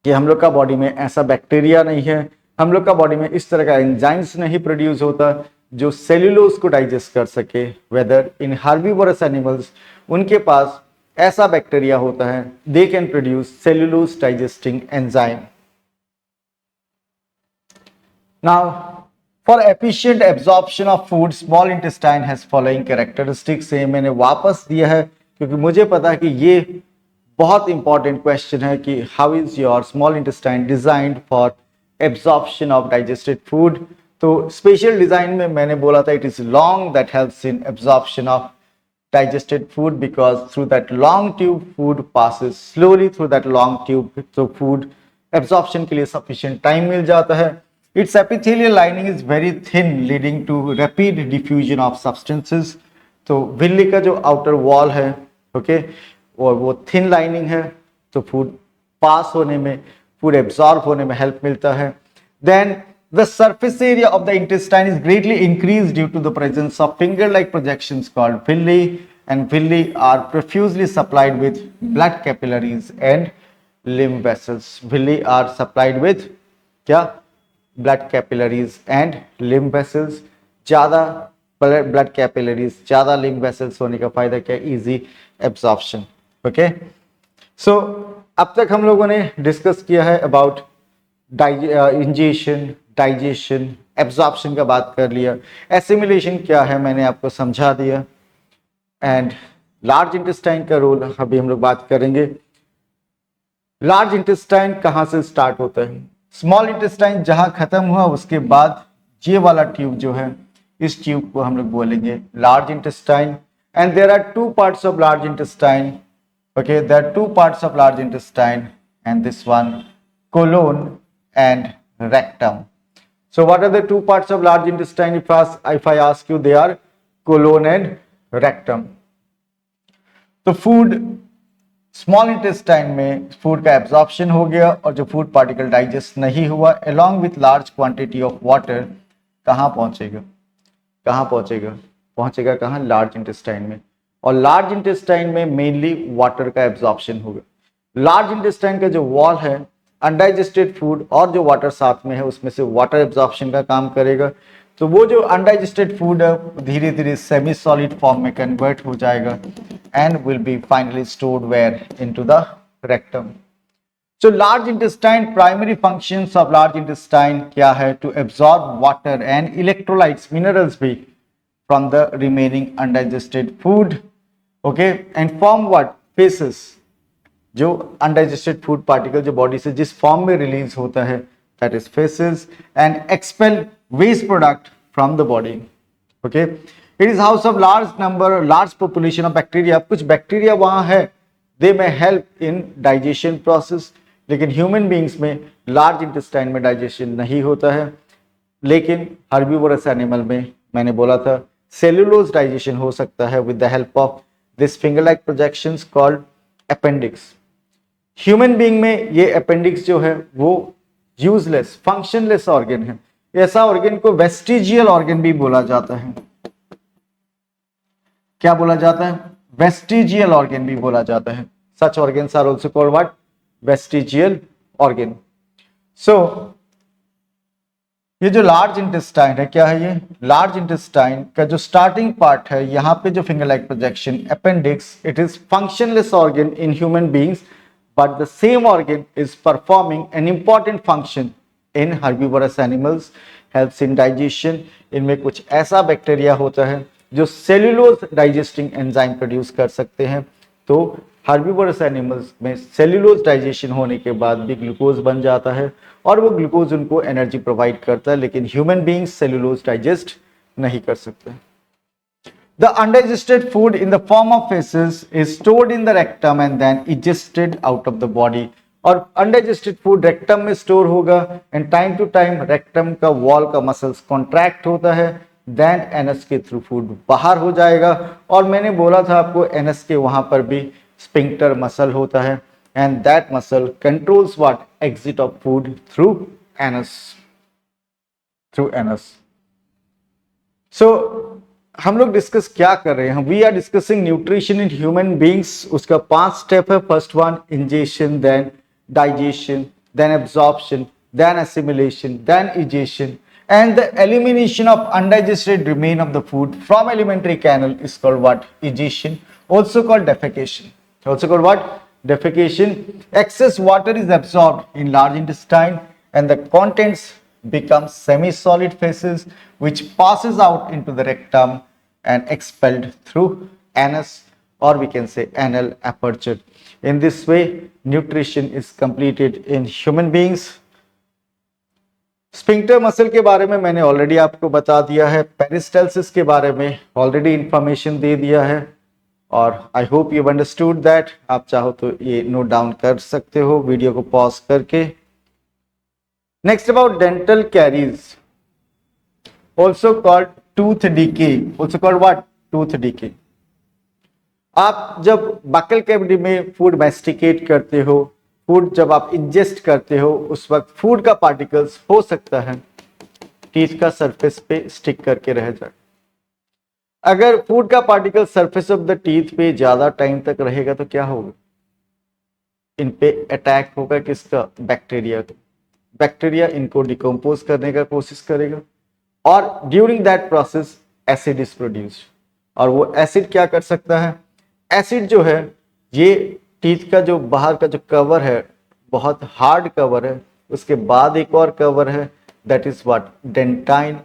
कि हम लोग का बॉडी में ऐसा बैक्टीरिया नहीं है, हम लोग का बॉडी में इस तरह का एंजाइम्स नहीं प्रोड्यूस होता जो सेल्यूलोज को डाइजेस्ट कर सके। वेदर इन हार्बीवोरस एनिमल्स, उनके पास ऐसा बैक्टीरिया होता है, they can produce cellulose digesting enzyme. Now for efficient absorption of food, small intestine has following characteristics. ये मैंने वापस दिया है क्योंकि मुझे पता है कि ये बहुत इंपॉर्टेंट क्वेश्चन है कि how is your small intestine designed for absorption of digested food. तो स्पेशल डिजाइन में मैंने बोला था it is long, that helps in absorption of digested food because through that long tube food passes slowly through that long tube, so food absorption के लिए sufficient time मिल जाता है। Its epithelial lining is very thin leading to rapid diffusion of substances। तो Willey का जो outer wall है, okay, और वो thin lining है, तो food pass होने में, food absorb होने में help मिलता है। Then the surface area of the intestine is greatly increased due to the presence of finger-like projections called villi, and villi are profusely supplied with blood capillaries and lymph vessels. Villi are supplied with क्या? Blood capillaries and lymph vessels। ज़्यादा blood capillaries, ज़्यादा lymph vessels होने का फायदा क्या? Easy absorption। Okay? So अब तक हम लोगों ने डिस्कस किया है अबाउट इंजेशन, डाइजेशन, एब्जॉर्प्शन का बात कर लिया, एसिमिलेशन क्या है मैंने आपको समझा दिया, एंड लार्ज इंटेस्टाइन का रोल अभी हम लोग बात करेंगे। लार्ज इंटेस्टाइन कहाँ से स्टार्ट होता है? स्मॉल इंटेस्टाइन जहाँ खत्म हुआ उसके बाद ये वाला ट्यूब जो है इस ट्यूब को हम लोग बोलेंगे large intestine. And there are two parts of large intestine, okay, there are two parts of large intestine and this one colon and rectum. So what are the two parts of large intestine? If I ask you, they are colon and rectum. तो food small intestine में food का absorption हो गया और जो food particle digest नहीं हुआ along with large quantity of water कहाँ पहुंचेगा, कहाँ पहुंचेगा, पहुंचेगा कहाँ, लार्ज इंटेस्टाइन में। और लार्ज इंटेस्टाइन में मेनली वाटर का एब्जॉर्प्शन होगा। लार्ज इंटेस्टाइन का जो वॉल है अनडाइजेस्टेड फूड और जो वाटर साथ में है उसमें से वाटर एब्जॉर्प्शन का काम करेगा। तो वो जो अनडाइजेस्टेड फूड है धीरे धीरे सेमी सॉलिड फॉर्म में कन्वर्ट हो जाएगा and will be finally stored where into the rectum. So large intestine, primary functions of large intestine क्या है? To absorb water and electrolytes, minerals भी from the remaining undigested food, okay, and form what? Faeces. जो undigested food particle जो body से जिस form में release होता है that is faeces, and expel waste product from the body, okay. It is house of large population of bacteria. कुछ bacteria वहां है, they may help in digestion process, लेकिन ह्यूमन बींग्स में लार्ज इंटेस्टाइन में digestion नहीं होता है। लेकिन हर्बीवोरस एनिमल में मैंने बोला था सेलुलोज डाइजेशन हो सकता है with the help of this finger like projections called appendix. Human being में ये अपेंडिक्स जो है वो यूजलेस, फंक्शनलेस ऑर्गन है। ऐसा ऑर्गन को वेस्टिजियल ऑर्गन भी बोला जाता है। क्या बोला जाता है? वेस्टिजियल ऑर्गन भी बोला जाता है। Such organs are also called what? Vestigial organ. So ये जो लार्ज इंटेस्टाइन है, क्या है ये? लार्ज इंटेस्टाइन का जो स्टार्टिंग पार्ट है, यहाँ पे जो finger like projection appendix, it is functionless organ in human beings, but the same organ is performing an important function in herbivorous animals, helps in digestion। इनमें कुछ ऐसा बैक्टीरिया होता है जो सेल्यूलोज डाइजेस्टिंग एंजाइम प्रोड्यूस कर सकते हैं। तो हर्बीवोरस एनिमल्स में सेल्यूलोज डाइजेशन होने के बाद भी ग्लूकोज बन जाता है और वो ग्लूकोज उनको एनर्जी प्रोवाइड करता है, लेकिन ह्यूमन बीइंग्स सेल्यूलोज डाइजेस्ट नहीं कर सकते। The undigested food in the form of feces is stored in the rectum and then ingested out of the body। और undigested food rectum में store होगा and time to time rectum का wall का muscles contract होता है, then anus के through food बाहर हो जाएगा। और मैंने बोला था आपको anus के वहां पर भी sphincter muscle होता है and that muscle controls what? Exit of food through anus, through anus। So हम लोग डिस्कस क्या कर रहे हैं? We are discussing nutrition in human beings. उसका 5 स्टेप है। First one ingestion, then digestion, then absorption, then assimilation, then egestion and the elimination of undigested remain of the food from alimentary canal is called what? Egestion, also called defecation, also called what? Defecation। Excess water is absorbed in large intestine and the contents become semi-solid feces which passes out into the rectum and expelled through anus, or we can say anal aperture। In this way nutrition is completed in human beings। Sphincter muscle के बारे में मैंने already आपको बता दिया है, peristalsis के बारे में ऑलरेडी इंफॉर्मेशन दे दिया है और आई होप यू अंडरस्टूड दैट। आप चाहो तो ये नोट डाउन कर सकते हो वीडियो को पॉज करके। Next about dental caries, also called tooth decay, also called what? Tooth decay। आप जब बकल कैविटी में फूड मैस्टिकेट करते हो, फूड जब आप इंजेस्ट करते हो, उस वक्त फूड का पार्टिकल्स हो सकता है टीथ का सरफेस पे स्टिक करके रह जाए। अगर फूड का particle surface of the teeth पे ज्यादा टाइम तक रहेगा तो क्या होगा? इन पे अटैक होगा किसका? बैक्टीरिया का। बैक्टीरिया इनको डिकम्पोज करने का कोशिश करेगा और during that process acid is produced. और वो एसिड क्या कर सकता है? एसिड जो है ये टीथ का जो बाहर का जो कवर है बहुत हार्ड कवर है, उसके बाद एक और कवर है that is what? Dentine.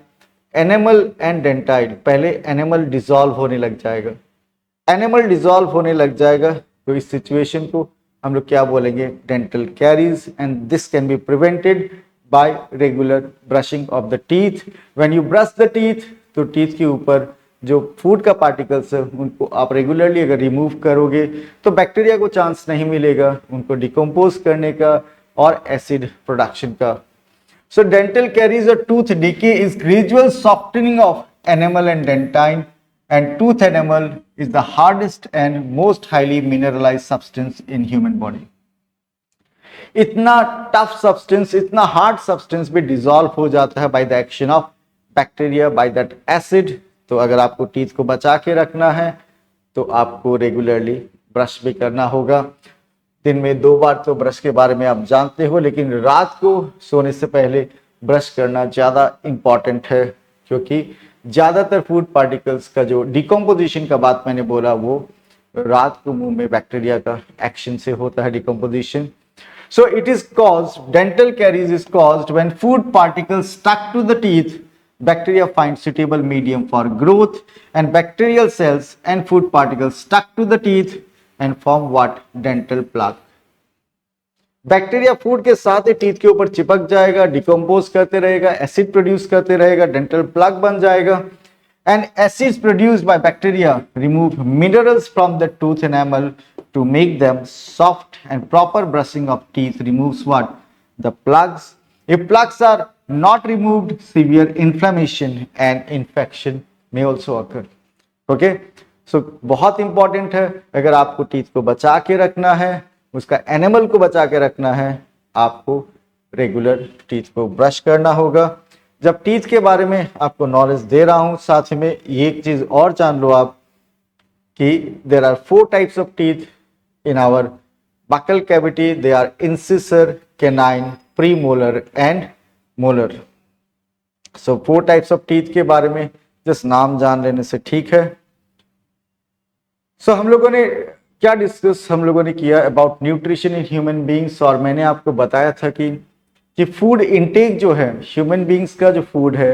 Enamel and dentine, पहले एनिमल डिसॉल्व होने लग जाएगा। एनिमल डिसॉल्व होने लग जाएगा तो इस सिचुएशन को हम लोग क्या बोलेंगे? Dental caries. And this can be prevented by regular brushing of the teeth. When you brush the teeth तो टीथ के ऊपर जो फूड का पार्टिकल्स है उनको आप रेगुलरली अगर रिमूव करोगे तो बैक्टीरिया को चांस नहीं मिलेगा उनको डिकम्पोज करने का और एसिड प्रोडक्शन का। So dental caries a tooth decay is gradual softening of enamel and dentine and tooth enamel is the hardest and most highly mineralised substance in human body. इतना tough substance, इतना hard substance भी dissolve हो जाता है by the action of bacteria, by that acid. तो अगर आपको teeth को बचा के रखना है तो आपको रेगुलरली ब्रश भी करना होगा। दिन में 2 बार तो ब्रश के बारे में आप जानते हो, लेकिन रात को सोने से पहले ब्रश करना ज़्यादा इम्पॉर्टेंट है, क्योंकि ज़्यादातर फूड पार्टिकल्स का जो डिकम्पोजिशन का बात मैंने बोला वो रात को मुंह में बैक्टीरिया का एक्शन से होता है decomposition. So it is caused, dental caries is caused when food particles stuck to the teeth, bacteria find suitable medium for growth, and bacterial cells and food particles stuck to the teeth and form what? Dental plaque. Bacteria food के साथ ही teeth के ऊपर चिपक जाएगा, decompose करते रहेगा, acid produce करते रहेगा, डेंटल प्लग बन जाएगा। And acids produced by bacteria remove minerals from the tooth enamel to make them soft, and proper brushing of teeth removes what? The plugs. If plugs are not removed, severe inflammation and infection may also occur. Okay? So बहुत important है, अगर आपको teeth को बचा के रखना है, उसका एनिमल को बचा के रखना है, आपको रेगुलर टीथ को ब्रश करना होगा। जब टीथ के बारे में आपको नॉलेज दे रहा हूं, साथ में ये एक चीज और जान लो आप कि there are 4 types of teeth in our buccal cavity. They are incisor, canine, premolar and molar. So 4 types of teeth के बारे में just नाम जान लेने से ठीक है। So हम लोगों ने क्या डिस्कस हम लोगों ने किया about nutrition in human beings, और मैंने आपको बताया था कि फूड इनटेक जो है ह्यूमन बींग्स का, जो फूड है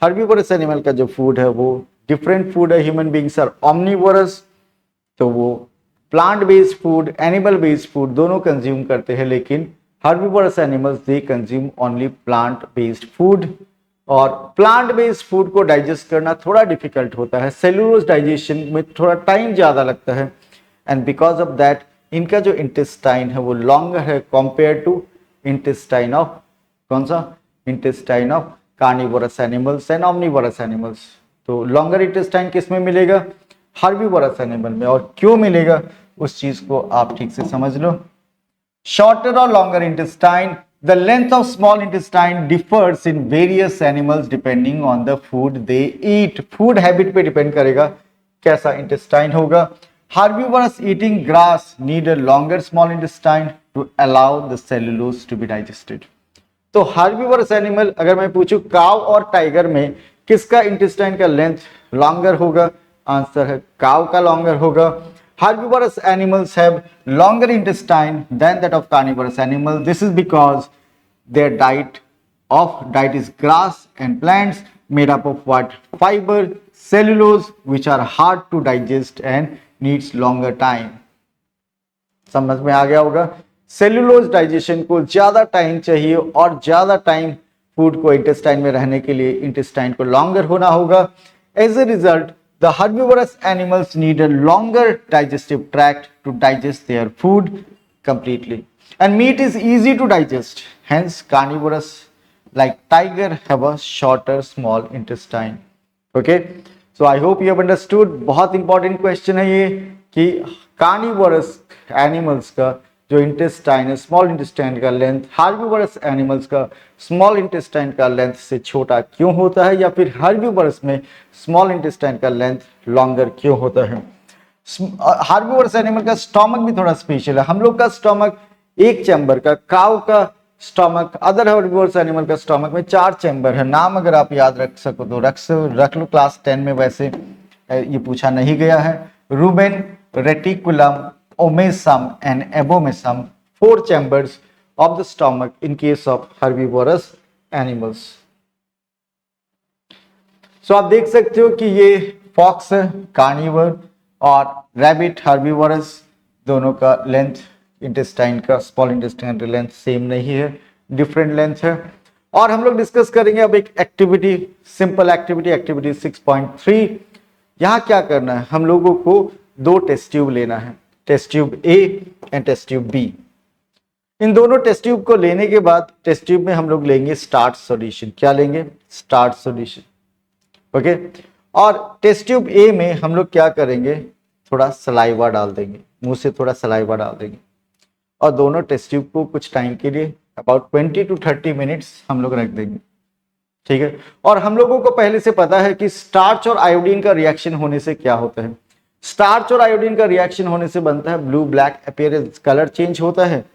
हर्बीवोरस एनिमल का जो फूड है वो डिफरेंट फूड है। ह्यूमन बींग्स आर ऑमनीवोरस, तो वो plant based food, animal based food दोनों कंज्यूम करते हैं, लेकिन herbivorous animals they consume only plant based food. और प्लांट बेस्ड फूड को डाइजेस्ट करना थोड़ा डिफिकल्ट होता है, सेलुलोज डाइजेशन में थोड़ा टाइम ज़्यादा लगता है, एंड बिकॉज ऑफ दैट इनका जो इंटेस्टाइन है वो लॉन्गर है कंपेयर टू इंटेस्टाइन ऑफ कौन सा? Intestine of carnivorous animals and omnivorous animals. तो लॉन्गर इंटेस्टाइन किस में मिलेगा? हर्बीवोरस एनिमल में। और क्यों मिलेगा उस चीज को आप ठीक से समझ लो। शॉर्टर और longer intestine, the length of small intestine differs in various animals depending on the food they eat. Food habit पे डिपेंड करेगा कैसा इंटेस्टाइन होगा। Herbivorous eating grass need a longer small intestine to allow the cellulose to be digested. तो herbivorous animal, अगर मैं पूछूं काव और टाइगर में किसका इंटेस्टाइन का लेंथ लॉन्गर होगा, आंसर है काव का लॉन्गर होगा। Herbivorous animals have longer intestine than that of carnivorous animals. This is because their diet is grass and plants made up of what? Fiber, cellulose, which are hard to digest and needs longer time. समझ में आ गया होगा। Cellulose digestion को ज्यादा time चाहिए और ज्यादा time food को इंटेस्टाइन में रहने के लिए इंटेस्टाइन को लॉन्गर होना होगा। As a result the herbivorous animals need a longer digestive tract to digest their food completely, and meat is easy to digest, hence carnivorous like tiger have a shorter small intestine. Okay, so I hope you have understood। बहुत important question है ये कि carnivorous animals का जो intestine है, small intestine का length herbivorous animals का small intestine का लेंथ से छोटा क्यों होता है, या फिर हर्बीवोरस में स्मॉल इंटेस्टाइन का लेंथ लॉन्गर क्यों होता है। हर्बीवोरस एनिमल का स्टोमक भी थोड़ा स्पेशल है। हम लोग का स्टोमक एक चैम्बर का, काव का स्टोमक, अदर हर्बीवोरस एनिमल का स्टोमक में 4 चैम्बर है। नाम अगर आप याद रख सको तो रख लो, क्लास 10 में वैसे ये पूछा नहीं गया है। Rumen, reticulum, omasum and abomesum, 4 chambers of the stomach in case of herbivorous animals. So आप देख सकते हो कि ये फॉक्स है कार्निवर और रैबिट हर्बीवोरस, दोनों का लेंथ इंटेस्टाइन का, स्मॉल इंटेस्टाइन का लेंथ सेम नहीं है, डिफरेंट लेंथ है। और हम लोग डिस्कस करेंगे अब एक एक्टिविटी, सिंपल एक्टिविटी, एक्टिविटी 6.3। यहां क्या करना है, हम लोगों को दो टेस्ट ट्यूब लेना है, test tube A and test tube B. इन दोनों टेस्ट ट्यूब को लेने के बाद टेस्ट ट्यूब में हम लोग लेंगे स्टार्च सॉल्यूशन। क्या लेंगे? Starch solution. ओके। और टेस्ट ट्यूब ए में हम लोग क्या करेंगे, थोड़ा सलाइवा डाल देंगे, मुंह से थोड़ा सलाइवा डाल देंगे और दोनों टेस्ट ट्यूब को कुछ टाइम के लिए अबाउट 20 to 30 मिनट्स हम लोग रख देंगे। ठीक है। और हम लोगों को पहले से पता है कि स्टार्च और आयोडीन का रिएक्शन होने से क्या होता है। स्टार्च और आयोडीन का रिएक्शन होने से बनता है blue black appearance, colour change होता है।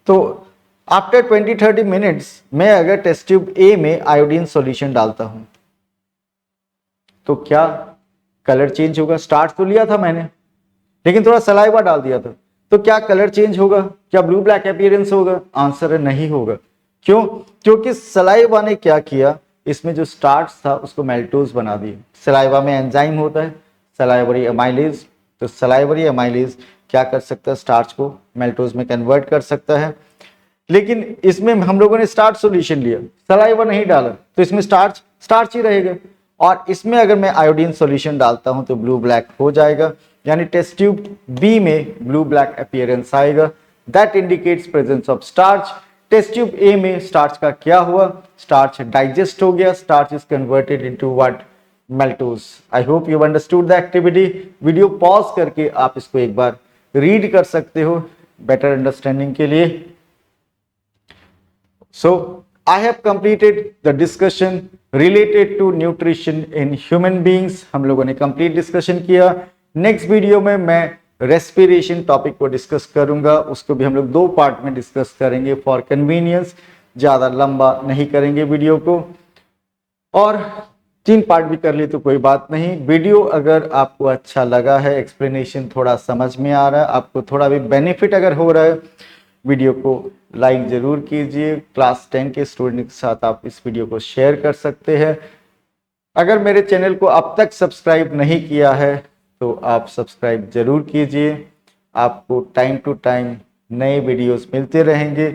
तो आफ्टर 20-30 मिनट्स मैं अगर टेस्ट ट्यूब ए में आयोडीन सॉल्यूशन डालता हूं तो क्या कलर चेंज होगा? स्टार्च तो लिया था मैंने लेकिन थोड़ा सलाइवा डाल दिया था, तो क्या कलर चेंज होगा? क्या ब्लू ब्लैक अपीयरेंस होगा? आंसर है नहीं होगा। क्यों? क्योंकि सलाइवा ने क्या किया, इसमें जो स्टार्च था उसको मेल्टोज बना दिया। सलाइवा में एंजाइम होता है सलाइवरी अमाइलेज, तो सलाइवरी अमाइलेज क्या कर सकता है, स्टार्च को मेल्टोज में कन्वर्ट कर सकता है। लेकिन इसमें हम लोगों ने स्टार्च सॉल्यूशन लिया, सलाइवा नहीं डाला, तो इसमें स्टार्च स्टार्च ही रहेगा। और इसमें अगर मैं आयोडीन सॉल्यूशन डालता हूं तो ब्लू ब्लैक हो जाएगा, यानी टेस्ट ट्यूब बी में ब्लू ब्लैक अपीयरेंस आएगा। That indicates presence of starch. Test tube A में स्टार्च का क्या हुआ, स्टार्च डाइजेस्ट हो गया, starch is converted into what, maltose. I hope you understood the activity. Video pause करके आप इसको एक बार रीड कर सकते हो बेटर अंडरस्टैंडिंग के लिए। So I have completed the discussion related to nutrition in human beings। हम लोगों ने कंप्लीट डिस्कशन किया। नेक्स्ट वीडियो में मैं रेस्पिरेशन टॉपिक को डिस्कस करूंगा, उसको भी हम लोग 2 पार्ट में डिस्कस करेंगे फॉर कन्वीनियंस, ज्यादा लंबा नहीं करेंगे वीडियो को, और 3 पार्ट भी कर ली तो कोई बात नहीं। वीडियो अगर आपको अच्छा लगा है, एक्सप्लेनेशन थोड़ा समझ में आ रहा है, आपको थोड़ा भी बेनिफिट अगर हो रहा है, वीडियो को लाइक जरूर कीजिए। क्लास 10 के स्टूडेंट के साथ आप इस वीडियो को शेयर कर सकते हैं। अगर मेरे चैनल को अब तक सब्सक्राइब नहीं किया है तो आप सब्सक्राइब जरूर कीजिए। आपको टाइम टू टाइम नए वीडियोस मिलते रहेंगे।